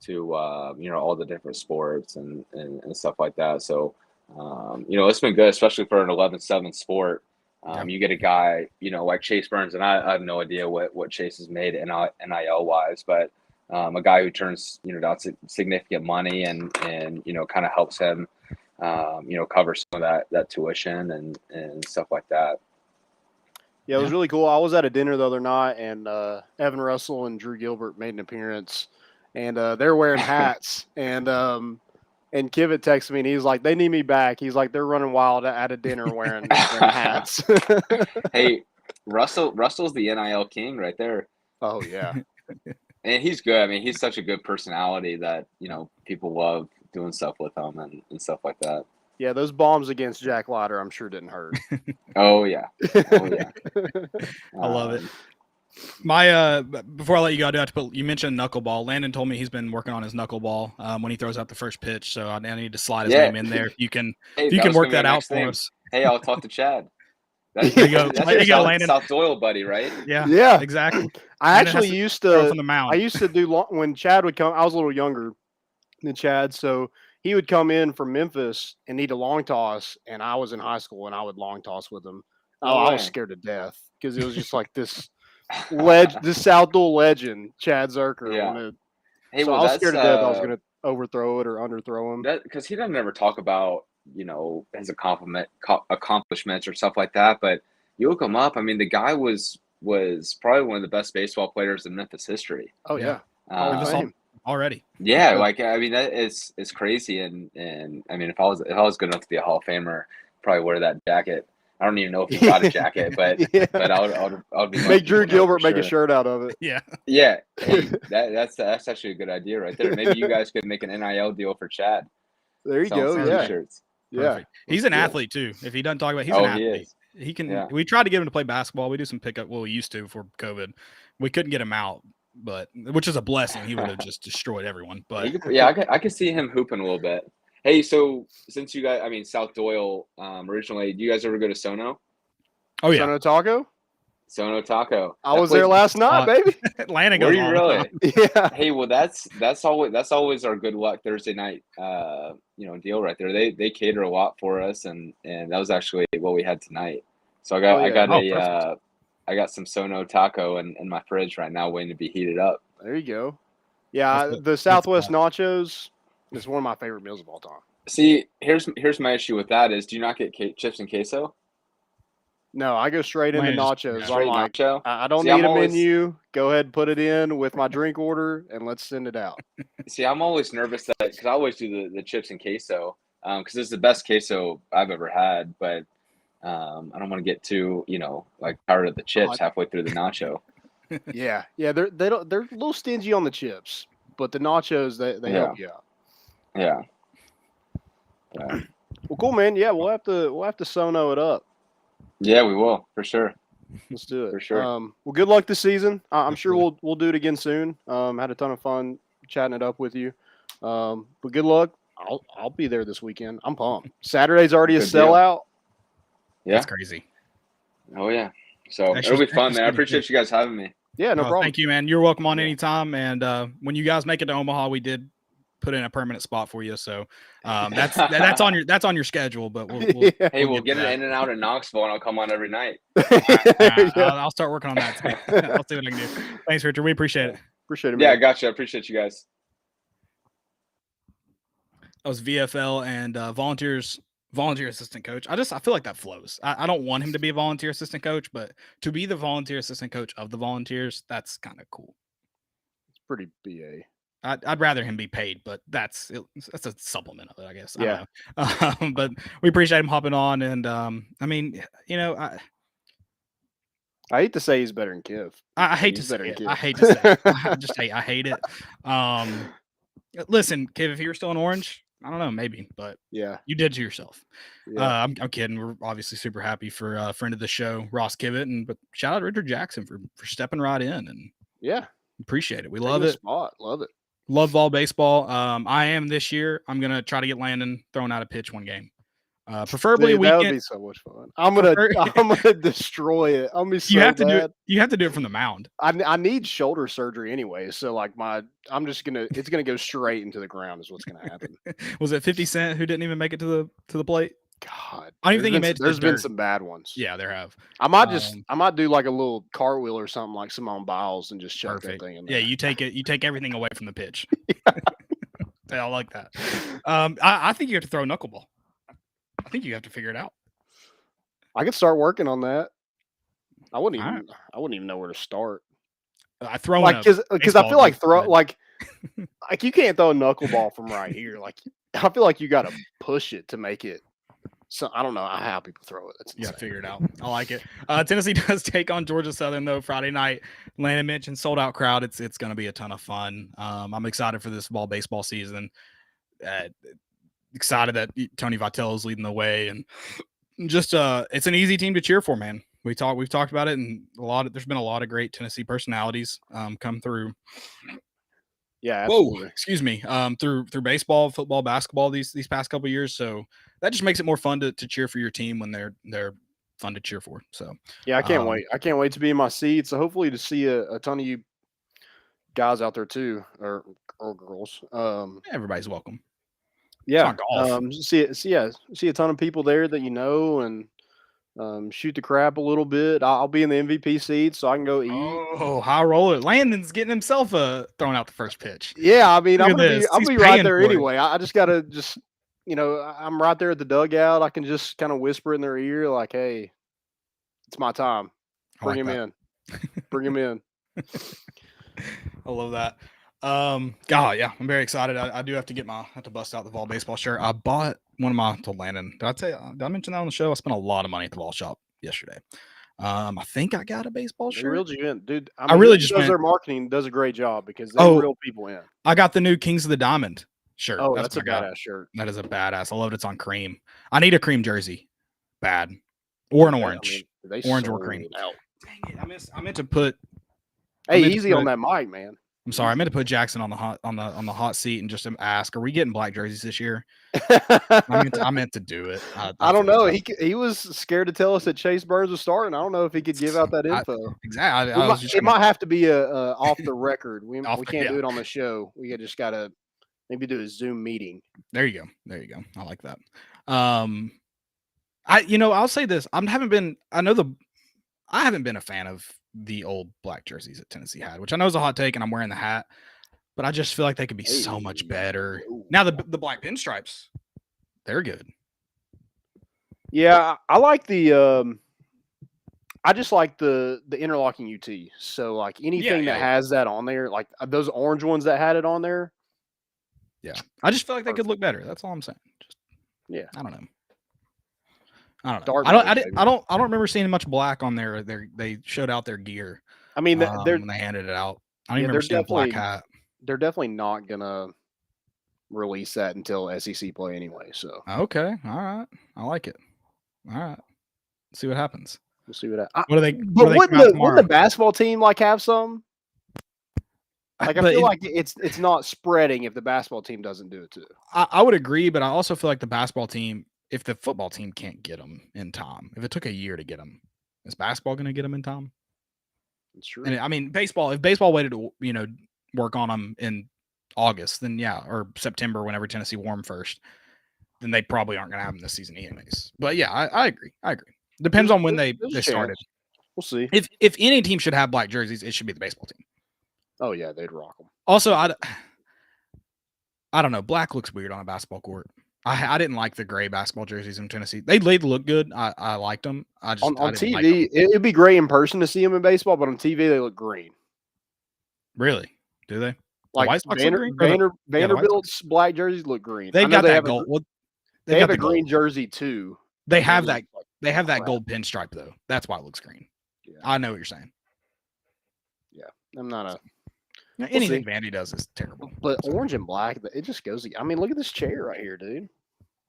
to all the different sports and stuff like that. So it's been good, especially for an 11-7 sport. You get a guy, like Chase Burns, and I have no idea what Chase has made NIL wise, but a guy who turns, down significant money and kind of helps him, cover some of that tuition and stuff like that. Yeah, it was really cool. I was at a dinner the other night, and Evan Russell and Drew Gilbert made an appearance, and they're wearing hats, and Kivett texted me, and he's like, they need me back. He's like, they're running wild at a dinner wearing hats. Hey, Russell's the NIL king right there. Oh, yeah. And he's good. I mean, he's such a good personality that, people love doing stuff with him and stuff like that. Yeah, those bombs against Jack Leiter, I'm sure didn't hurt. Oh yeah. I love it. My before I let you go, I do have to put. You mentioned knuckleball. Landon told me he's been working on his knuckleball when he throws out the first pitch. So I need to slide his name in there. If you can, work that out for us. Hey, I'll talk to Chad. There you go. That's your Landon. South Doyle buddy, right? Yeah, exactly. I actually used to from the mound. I used to do when Chad would come. I was a little younger than Chad, so he would come in from Memphis and need a long toss, and I was in high school and I would long toss with him. I was scared to death because it was just like this this South Doyle legend, Chad Zerker. Yeah. I was scared to death I was going to overthrow it or underthrow him. Because he doesn't ever talk about his accomplishments or stuff like that. But you look him up. I mean, the guy was probably one of the best baseball players in Memphis history. Oh yeah, already. Yeah, like I mean that is crazy. And I mean if I was good enough to be a Hall of Famer, probably wear that jacket. I don't even know if he got a jacket, but but I would be make Drew Gilbert make a shirt out of it. Yeah. Hey, that's actually a good idea right there. Maybe you guys could make an NIL deal for Chad. There you go. Yeah. T-shirts. Yeah. He's an athlete too. If he doesn't talk about, he's an athlete. He can. Yeah. We tried to get him to play basketball. We do some pickup. Well, we used to before COVID. We couldn't get him out, but which is a blessing. He would have just destroyed everyone. But I could see him hooping a little bit. Hey, so since you guys, I mean, South Doyle originally, do you guys ever go to Sono? Oh yeah, Sono Taco. I was there last night, baby. Atlanta goes. Were you really? Yeah. Hey, well, that's always our good luck Thursday night, deal right there. They cater a lot for us, and that was actually what we had tonight. So I got some Sono Taco in my fridge right now, waiting to be heated up. There you go. Yeah, the Southwest nachos is one of my favorite meals of all time. See, here's my issue with that is, do you not get chips and queso? No, I go straight into nachos. Straight I'm like, nacho? I don't need a menu. Go ahead and put it in with my drink order, and let's send it out. See, I'm always nervous that because I always do the chips and queso because it's the best queso I've ever had. But I don't want to get too tired of the chips halfway through the nacho. Yeah, they're a little stingy on the chips, but the nachos they help you out. Yeah. Well, cool, man. Yeah, we'll have to Sono it up. Yeah, we will for sure. Let's do it for sure. Well, good luck this season. I'm sure we'll do it again soon. Had a ton of fun chatting it up with you. But good luck. I'll be there this weekend. I'm pumped. Saturday's already a sellout. Yeah, that's crazy. Oh yeah. So it'll be fun, man. I appreciate you guys having me. Yeah, no problem. Thank you, man. You're welcome on anytime. And when you guys make it to Omaha, we did put in a permanent spot for you. So that's on your schedule. But we'll we'll get it in and out of Knoxville, and I'll come on every night. I'll start working on that. I'll see what I can do. Thanks, Richard. We appreciate it. Appreciate it. Yeah, I got you. I appreciate you guys. I was VFL and volunteer assistant coach. I feel like that flows. I don't want him to be a volunteer assistant coach, but to be the volunteer assistant coach of the Volunteers, that's kind of cool. It's pretty BA. I'd rather him be paid, but that's a supplement of it, I guess. Yeah. But we appreciate him hopping on, and I mean, I hate to say he's better than Kiv. I hate to say it. I hate to say it. I hate it. Listen, Kiv, if you were still in Orange, I don't know, maybe, but yeah, you did to yourself. Yeah. I'm kidding. We're obviously super happy for a friend of the show, Ross Kivett, but shout out Richard Jackson for stepping right in, and appreciate it. We love it. Love it. Love ball baseball. I am this year. I'm gonna try to get Landon throwing out a pitch one game. Preferably Dude, weekend. That would be so much fun. I'm gonna destroy it. I'm gonna be so you have to bad. You have to do it from the mound. I need shoulder surgery anyway, so like it's gonna go straight into the ground is what's gonna happen. Was it 50 Cent who didn't even make it to the plate? God, I don't even think he made it. There's been some bad ones. Yeah, there have. I might do like a little cartwheel or something like Simone Biles and just chuck that thing in there. Yeah, you take everything away from the pitch. I like that. I think you have to throw a knuckleball. I think you have to figure it out. I could start working on that. I wouldn't even know where to start. I throw because I feel like like you can't throw a knuckleball from right here. Like I feel like you got to push it to make it So I don't know how people throw it. That's Yeah, insane. figure it out. I like it. Tennessee does take on Georgia Southern though Friday night. Landon mentioned sold out crowd. It's going to be a ton of fun. I'm excited for this fall baseball season. Excited that Tony Vitello is leading the way, and just it's an easy team to cheer for, man. We've talked about it, and there's been a lot of great Tennessee personalities come through. Yeah, absolutely. Whoa, excuse me. Through baseball, football, basketball these past couple of years, so that just makes it more fun to cheer for your team when they're fun to cheer for. So yeah, I can't wait. I can't wait to be in my seat. So hopefully to see a ton of you guys out there too, or girls. Everybody's welcome. Yeah, golf. see a ton of people there that you know, and shoot the crap a little bit. I'll be in the MVP seat, so I can go eat. Oh, high roller! Landon's getting himself thrown out the first pitch. Yeah, I mean, I'm gonna be right there for it. anyway. I just gotta I'm right there at the dugout. I can just kind of whisper in their ear like, "Hey, it's my time. Bring him in. Bring him in." I love that. God, yeah, I'm very excited. I do have to bust out the Vol baseball shirt. I bought one of my to Landon. Did I mention that on the show? I spent a lot of money at the Vol shop yesterday. I think I got a baseball shirt. They reeled you in, dude. I really just their marketing does a great job because they reel people in. I got the new Kings of the Diamond shirt. Oh, that's a badass shirt. That is a badass. I love it. It's on cream. I need a cream jersey, bad, or an orange. I mean, orange or cream. Out. Dang it! I meant to put. Hey, easy on that mic, man. I'm sorry. I meant to put Jackson on the hot seat and just ask, are we getting black jerseys this year? I meant to do it. I don't know. He was scared to tell us that Chase Burns was starting. I don't know if he could give out that info. Exactly. It might have to be a off the record. We can't do it on the show. We just gotta maybe do a Zoom meeting. There you go. I like that. I'll say this. I haven't been a fan of the old black jerseys that Tennessee had, which I know is a hot take, and I'm wearing the hat, but I just feel like they could be so much better. Now the black pinstripes, they're good. Yeah, I like the I just like the interlocking UT. So like anything that has that on there, like those orange ones that had it on there. Yeah, I just feel like they could look better. That's all I'm saying. I don't know. I don't remember seeing much black on there. They showed out their gear. I mean, when they handed it out. I don't even remember seeing a black hat. They're definitely not gonna release that until SEC play anyway. So okay, all right, I like it. All right, see what happens. We'll see what happens. What are they? But wouldn't the basketball team like have some? Like I feel like it's not spreading if the basketball team doesn't do it too. I would agree, but I also feel like the basketball team. If the football team can't get them in time, if it took a year to get them, is basketball going to get them in time? That's true. And I mean, if baseball waited to, work on them in August, then yeah, or September, whenever Tennessee wore them first, then they probably aren't going to have them this season anyways. But yeah, I agree. Depends on when they started. We'll see. If any team should have black jerseys, it should be the baseball team. Oh yeah, they'd rock them. Also, I don't know. Black looks weird on a basketball court. I didn't like the gray basketball jerseys in Tennessee. They look good. I liked them. On TV, it'd be great in person to see them in baseball, but on TV they look green. Really? Do they? Like Vanderbilt's black jerseys look green. They got that gold. They have a green jersey too. They have that. They have that gold pinstripe though. That's why it looks green. Yeah. I know what you're saying. Yeah, I'm not a. Anything Vandy does is terrible. But orange and black, it just goes. I mean, look at this chair right here, dude.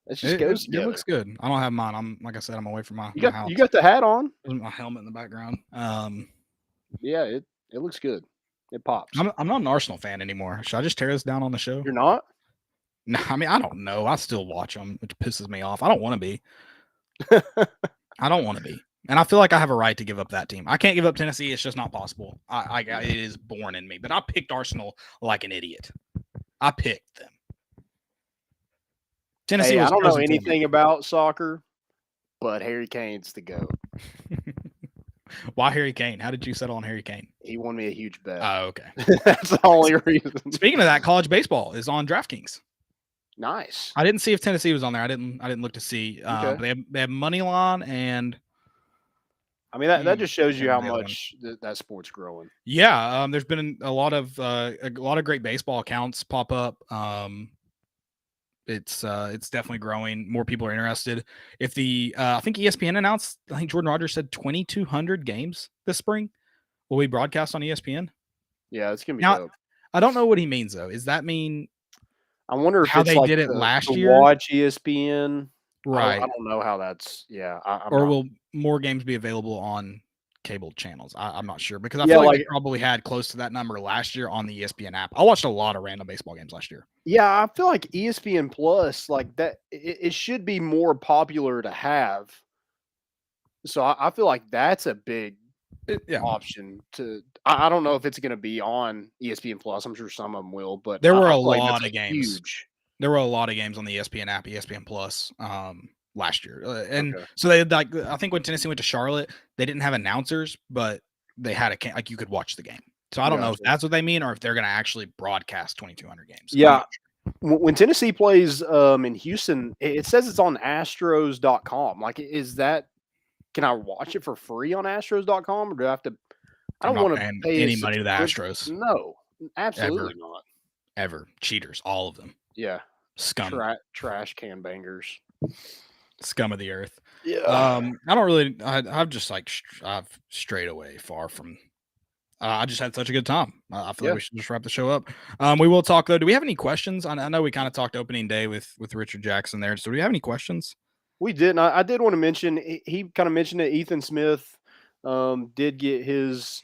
It just goes together. It looks good. I don't have mine. Like I said, I'm away from my house. You got the hat on. There's my helmet in the background. Yeah, it looks good. It pops. I'm not an Arsenal fan anymore. Should I just tear this down on the show? You're not? No, I mean, I don't know. I still watch them. It pisses me off. I don't want to be. I don't want to be. And I feel like I have a right to give up that team. I can't give up Tennessee. It's just not possible. It is born in me. But I picked Arsenal like an idiot. I picked them. Tennessee. I don't know anything about soccer, but Harry Kane's the GOAT. Why Harry Kane? How did you settle on Harry Kane? He won me a huge bet. Oh, okay. That's the only reason. Speaking of that, college baseball is on DraftKings. Nice. I didn't see if Tennessee was on there. I didn't look to see. But they have money line and. I mean that just shows you how much that sport's growing. Yeah, there's been a lot of great baseball accounts pop up. It's definitely growing. More people are interested. If I think ESPN announced, I think Jordan Rogers said 2,200 games this spring will be broadcast on ESPN. Yeah, it's gonna be Now, dope. I don't know what he means though. Does that mean I wonder if how it's they like did it to last year? watch ESPN. Right. I don't know how that's. Yeah, Or will more games be available on cable channels? I'm not sure because I Yeah, feel like they like- probably had close to that number last year on the ESPN app. I watched a lot of random baseball games last year. Yeah, I feel like ESPN Plus, like that, it should be more popular to have. So I feel like that's a big Yeah. option to. I don't know if it's going to be on ESPN Plus. I'm sure some of them will, but There were I a feel like lot that's of games. Huge. There were a lot of games on the ESPN app, ESPN Plus, last year, and Okay. so they like. I think when Tennessee went to Charlotte, they didn't have announcers, but they had like you could watch the game. So I don't know if that's what they mean or if they're going to actually broadcast 2,200 games. Yeah. When Tennessee plays in Houston, it says it's on Astros.com. Like, is that? Can I watch it for free on Astros.com, or do I have to? I don't want to pay any money to the Astros. No, absolutely not. Ever cheaters, all of them. Yeah, Scum, trash can bangers, scum of the earth. Yeah. I don't really. I've just like I've strayed away far from. I just had such a good time. I feel like we should just wrap the show up. We will talk though. Do we have any questions? I know we kind of talked opening day with Richard Jackson there. So do we have any questions? We did. And I did want to mention. He kind of mentioned that Ethan Smith did get his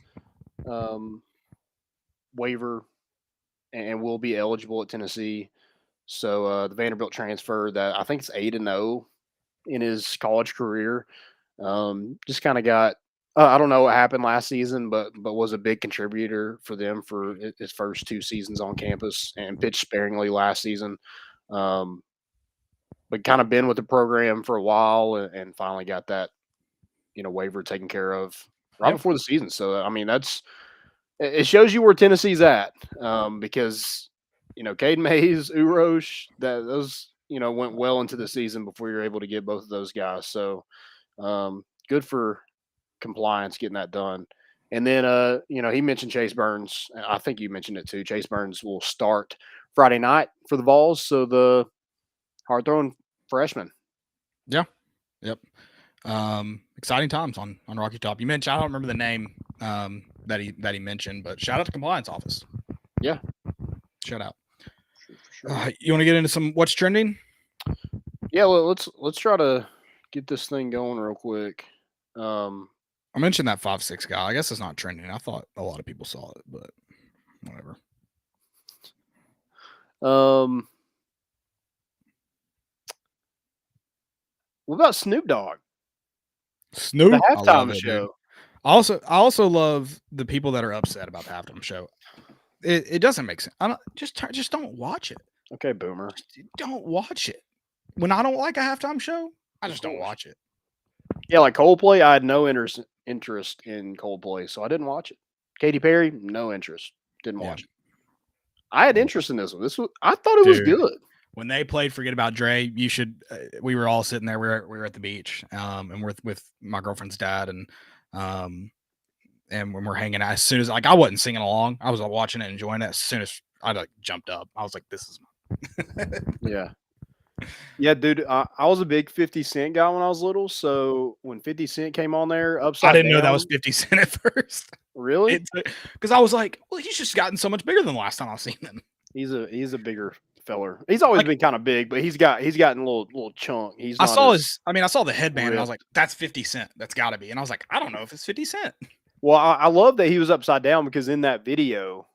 waiver and will be eligible at Tennessee. So the Vanderbilt transfer that I think it's 8-0 in his college career. Just kind of got. I don't know what happened last season, but was a big contributor for them for his first 2 seasons on campus and pitched sparingly last season. But kind of been with the program for a while and finally got that, waiver taken care of right before the season. So, I mean, it shows you where Tennessee's at because, Caden Mays, Urosh, those, went well into the season before you're able to get both of those guys. So good for compliance getting that done. And then, he mentioned Chase Burns. I think you mentioned it too. Chase Burns will start Friday night for the Vols. So the hard throwing freshman. Yeah. Yep. Exciting times on Rocky Top. You mentioned, I don't remember the name that he mentioned, but shout out to compliance office. Yeah. Shout out. Sure. You want to get into some what's trending? Yeah, well, let's try to get this thing going real quick. I mentioned that 5'6" guy. I guess it's not trending. I thought a lot of people saw it, but whatever. What about Snoop Dogg? Snoop, the halftime show. I also love the people that are upset about the halftime show. It doesn't make sense. I don't just don't watch it. Okay, boomer. Just don't watch it. When I don't like a halftime show, I just don't watch it. Yeah, like Coldplay, I had no interest in Coldplay, so I didn't watch it. Katy Perry, no interest. Didn't watch it. I had interest in this one. I thought it was good. When they played "Forget About Dre," you should. We were all sitting there. We were at the beach, and we're with my girlfriend's dad, and when we're hanging out. As soon as I wasn't singing along, I was watching it, enjoying it. As soon as I jumped up, I was like, "This is." Yeah, dude. I was a big 50 Cent guy when I was little. So when 50 Cent came on there, upside I didn't down, know that was 50 Cent at first. Really? Because I was like, well, he's just gotten so much bigger than the last time I've seen him. He's a bigger feller. He's always been kind of big, but he's gotten a little chunk. I saw the headband and I was like, that's 50 Cent. That's gotta be. And I was like, I don't know if it's 50 Cent. Well, I love that he was upside down because in that video,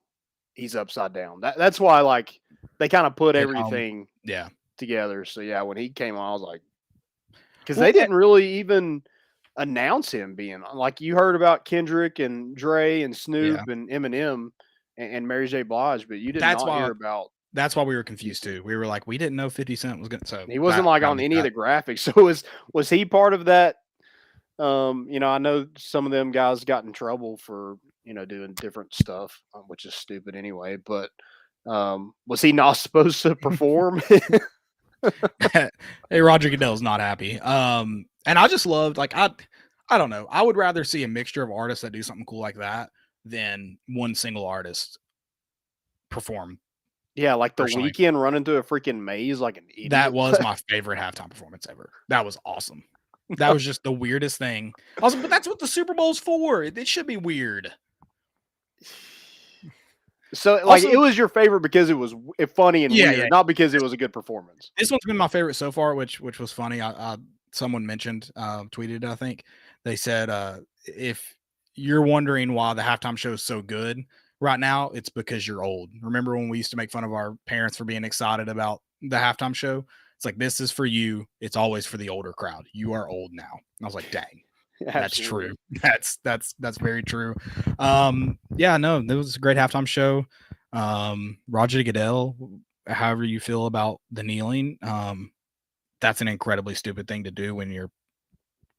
he's upside down. That's why they kind of put everything together. So yeah, when he came on, I was like, because they didn't really even announce him being like, you heard about Kendrick and Dre and Snoop and Eminem and Mary J. Blige, but you did not hear about. That's why we were confused too. We were like, we didn't know 50 Cent was going to. So he wasn't on any of the graphics. So was he part of that? I know some of them guys got in trouble for doing different stuff, which is stupid anyway. But was he not supposed to perform? Hey, Roger Goodell's not happy. And I just loved I don't know. I would rather see a mixture of artists that do something cool like that than one single artist perform Yeah, like the Personally. weekend running through a freaking maze like an idiot. That was my favorite halftime performance ever. That was awesome. That was just the weirdest thing. Also, but that's what the Super Bowl's for. It should be weird. So, like, Also- it was your favorite because it was funny and weird, Yeah. not because it was a good performance. This one's been my favorite so far, which was funny. Someone mentioned, tweeted, I think they said, if you're wondering why the halftime show is so good right now, it's because you're old. Remember when we used to make fun of our parents for being excited about the halftime show? It's like, this is for you. It's always for the older crowd. You are old now. And I was like, dang. That's true. That's very true. Yeah, no, it was a great halftime show. Roger Goodell, however you feel about the kneeling, that's an incredibly stupid thing to do when you're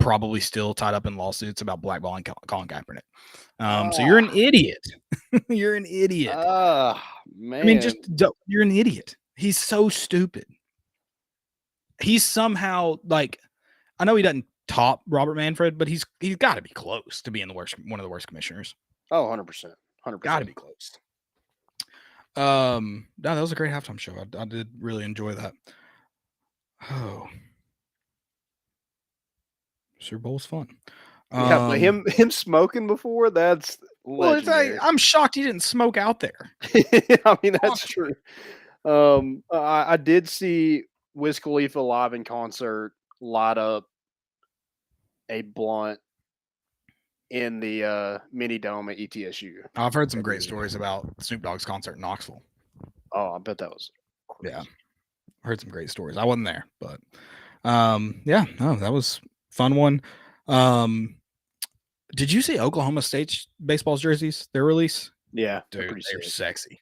probably still tied up in lawsuits about blackballing Colin Kaepernick. So you're an idiot. You're an idiot. Man. I mean, you're an idiot. He's so stupid. He's somehow like, I know he doesn't top Robert Manfred, but he's got to be close to being one of the worst commissioners. Oh, 100%. 100%. Got to be close. No, that was a great halftime show. I did really enjoy that. Oh, Super Bowl was fun. Yeah, but him smoking before, that's legendary. I'm shocked he didn't smoke out there. I mean, that's true. I did see Wiz Khalifa live in concert light up a blunt in the mini dome at ETSU. I've heard some great stories about Snoop Dogg's concert in Knoxville. Oh, I bet that was crazy. Yeah. I heard some great stories. I wasn't there, but yeah, no, that was a fun one. Did you see Oklahoma State's baseball jerseys, their release? Yeah, dude, pretty they're sick. sexy.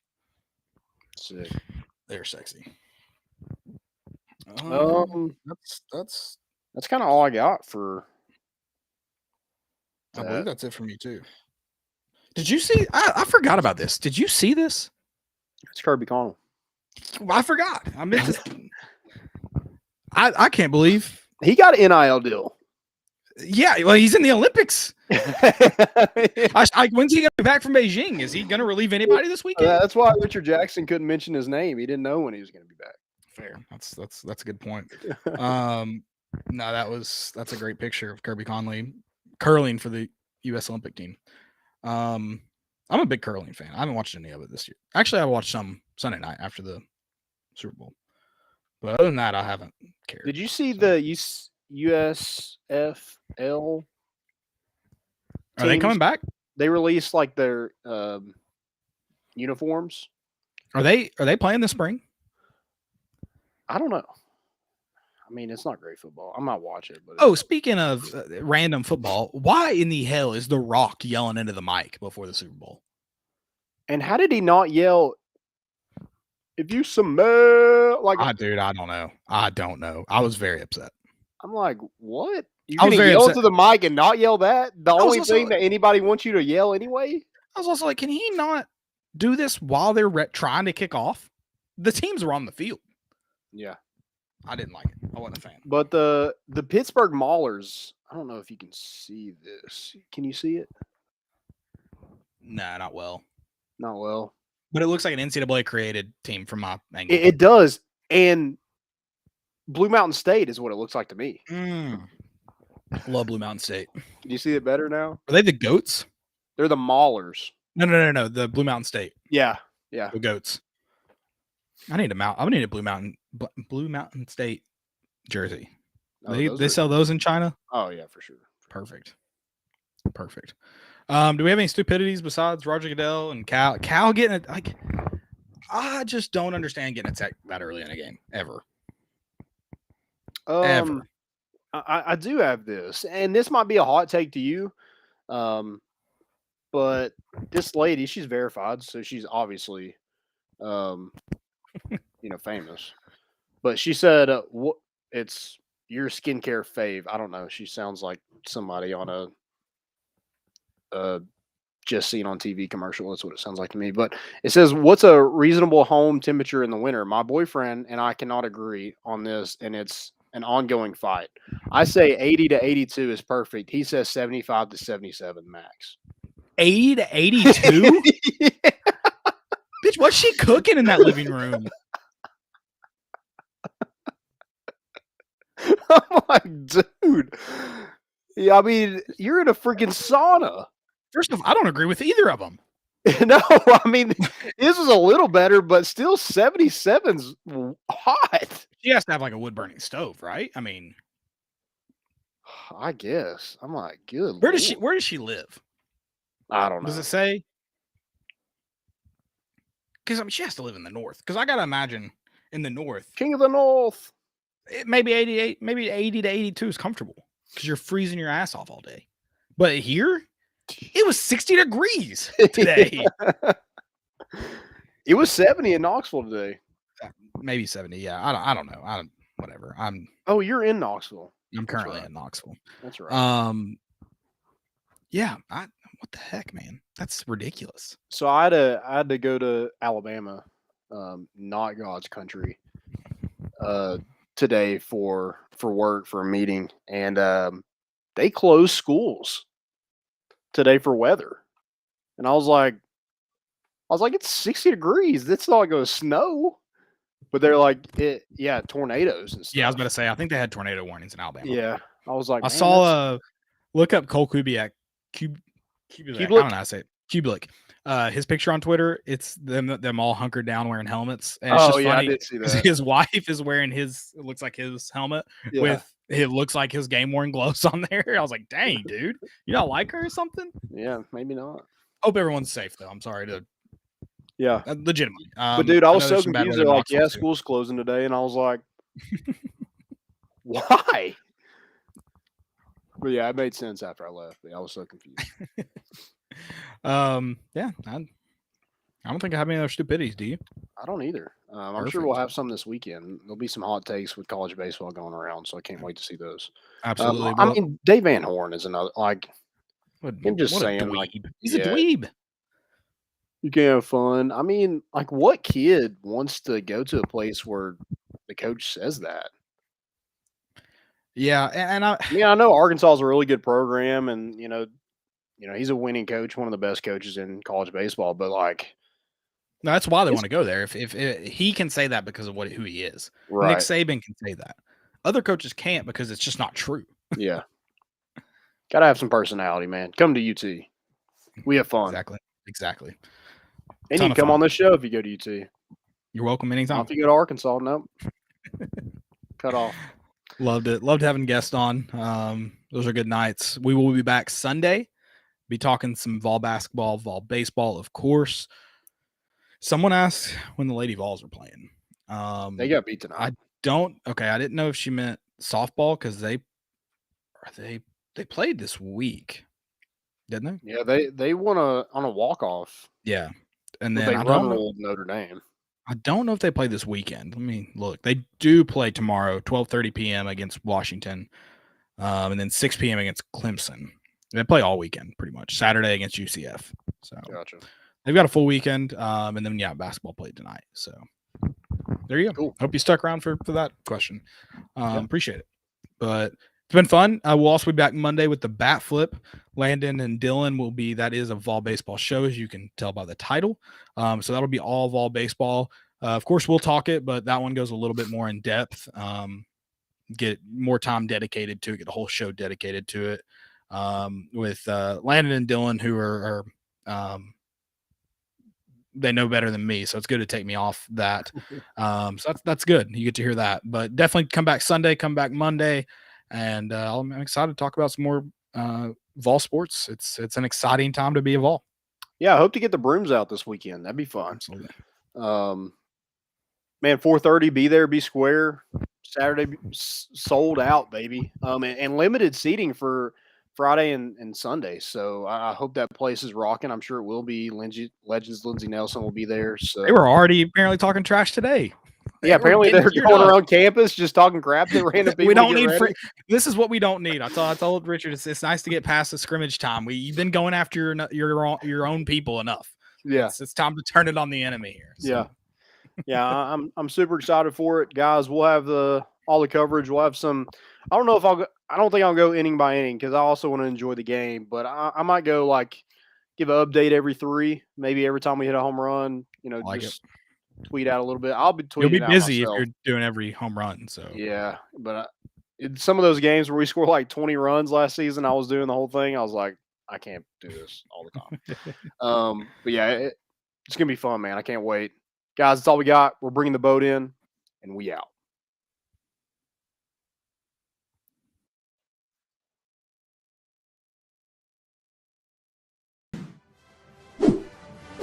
Sick. They're sexy. That's kind of all I got for. I believe that's it for me too. Did you see? I forgot about this. Did you see this? It's Kirby Connell. I forgot. I meant to. I can't believe he got an NIL deal. Yeah, well, he's in the Olympics. When's he going to be back from Beijing? Is he going to relieve anybody this weekend? That's why Richard Jackson couldn't mention his name. He didn't know when he was going to be back. Fair. That's a good point. No, that's a great picture of Kirby Conley curling for the U.S. Olympic team. I'm a big curling fan. I haven't watched any of it this year. Actually, I watched some Sunday night after the Super Bowl. But other than that, I haven't cared. Did you see the USFL? Are they coming back? They released like their uniforms. Are they playing this spring? I don't know. I mean, it's not great football. I might watch it. But Speaking of random football, why in the hell is The Rock yelling into the mic before the Super Bowl? And how did he not yell, if you smell like dude, I don't know. I was very upset. I'm like, what? You gonna yell to the mic and not yell that? The only thing that anybody wants you to yell anyway? I was also like, can he not do this while they're trying to kick off? The teams were on the field. Yeah. I didn't like it. I wasn't a fan. But the Pittsburgh Maulers, I don't know if you can see this. Can you see it? Nah, not well. Not well. But it looks like an NCAA created team from my angle. It does. And Blue Mountain State is what it looks like to me. Love Blue Mountain State. Can you see it better now? Are they the Goats? They're the Maulers. No. The Blue Mountain State. Yeah. The Goats. I need a Blue Mountain State jersey. They sell those in China? Oh yeah, for sure. Perfect. Do we have any stupidities besides Roger Goodell and Cal? Cal getting it like, I just don't understand getting attacked that early in a game ever. Ever. I do have this, and this might be a hot take to you, but this lady, she's verified, so she's obviously, famous. But she said, it's your skincare fave. I don't know. She sounds like somebody on a just seen on TV commercial. That's what it sounds like to me. But it says, what's a reasonable home temperature in the winter? My boyfriend and I cannot agree on this, and it's an ongoing fight. I say 80 to 82 is perfect. He says 75 to 77 max. 80 to 82? Yeah. Bitch, What's she cooking in that living room? I'm like, dude. Yeah, I mean, you're in a freaking sauna. First off, I don't agree with either of them. No, I mean, this was a little better, but still 77's hot. She has to have like a wood burning stove, right? I mean, I guess. I'm like, good. where does she live? I don't know. Does it say? Because I mean, she has to live in the north. Because I gotta imagine in the north, King of the North. maybe 88, maybe 80 to 82 is comfortable because you're freezing your ass off all day. But here, it was 60 degrees today. It was 70 in Knoxville today. Maybe 70. Yeah, I don't know. Whatever. Oh, you're in Knoxville. I'm currently in Knoxville. That's right. Yeah. What the heck, man? That's ridiculous. So I had to go to Alabama, not God's country, today for work for a meeting, and they closed schools today for weather, and I was like, it's 60 degrees. It's not going to snow, but they're like, tornadoes and stuff. Yeah, I was about to say, I think they had tornado warnings in Alabama. Yeah, I was like, I saw look up Cole Kubiak. Kubiak. I don't know how to say it. Kubiak. His picture on Twitter, it's them all hunkered down wearing helmets. And it's just funny. I did see that. His wife is wearing it looks like his helmet with it looks like his game worn gloves on there. I was like, dang, dude, you don't like her or something? Yeah, maybe not. Hope everyone's safe though. I'm sorry to. Yeah, legitimately. But dude, I was so some bad confused. weather They're in like, Knoxville, too. school's closing today, and I was like, why? But yeah, it made sense after I left. But I was so confused. Yeah, I don't think I have any other stupidities. Do you? I don't either. I'm sure we'll have some this weekend. There'll be some hot takes with college baseball going around, so I can't wait to see those. Absolutely. I mean, Dave Van Horn is another. Like, I'm just saying, like, he's a dweeb. You can have fun. I mean, like, what kid wants to go to a place where the coach says that? Yeah, and I know Arkansas is a really good program, and you know, he's a winning coach, one of the best coaches in college baseball. But like, no, that's why they want to go there. If he can say that because of who he is, right? Nick Saban can say that. Other coaches can't because it's just not true. Yeah, gotta have some personality, man. Come to UT. We have fun. Exactly. And you can come on this show if you go to UT. You're welcome anytime. If you go to Arkansas, nope. Cut off. Loved it. Loved having guests on. Those are good nights. We will be back Sunday. Be talking some Vol basketball, Vol baseball, of course. Someone asked when the Lady Vols are playing. They got beat tonight. I didn't know if she meant softball because they played this week, didn't they? Yeah, they won on a walk-off. Yeah. And then they run Notre Dame. I don't know if they play this weekend. Let me look. They do play tomorrow, 12:30 p.m. against Washington, and then 6 p.m. against Clemson. They play all weekend, pretty much. Saturday against UCF. So gotcha. They've got a full weekend, and then basketball played tonight. So there you go. Cool. Hope you stuck around for that question. Appreciate it. But it's been fun. We'll also be back Monday with the Bat Flip. Landon and Dylan that is a Vol baseball show, as you can tell by the title. So that'll be all Vol baseball. Of course, we'll talk it, but that one goes a little bit more in depth. Get more time dedicated to it, get the whole show dedicated to it. With Landon and Dylan, who are they know better than me, so it's good to take me off that. So that's good. You get to hear that. But definitely come back Sunday, come back Monday. And I'm excited to talk about some more Vol sports. It's an exciting time to be a Vol. Yeah, I hope to get the brooms out this weekend. That'd be fun. Absolutely. Man, 4:30, be there, be square. Saturday sold out, baby. And limited seating for Friday and Sunday. So I hope that place is rocking. I'm sure it will be. Legends Lindsey Nelson will be there. So they were already apparently talking trash today. Yeah, apparently they're going around campus just talking crap to random people. We don't need this is what we don't need. I told Richard it's nice to get past the scrimmage time. You've been going after your own people enough. Yeah, it's time to turn it on the enemy here. So. Yeah, I'm super excited for it, guys. We'll have all the coverage. We'll have some. I don't know if I don't think I'll go inning by inning because I also want to enjoy the game. But I might go give an update every 3, maybe every time we hit a home run. like just tweet out a little bit. I'll be tweeting. You'll be busy out if you're doing every home run. So yeah, but in some of those games where we scored like 20 runs last season, I was doing the whole thing. I was like, I can't do this all the time. But yeah, it's gonna be fun, man. I can't wait, guys. That's all we got. We're bringing the boat in, and we out.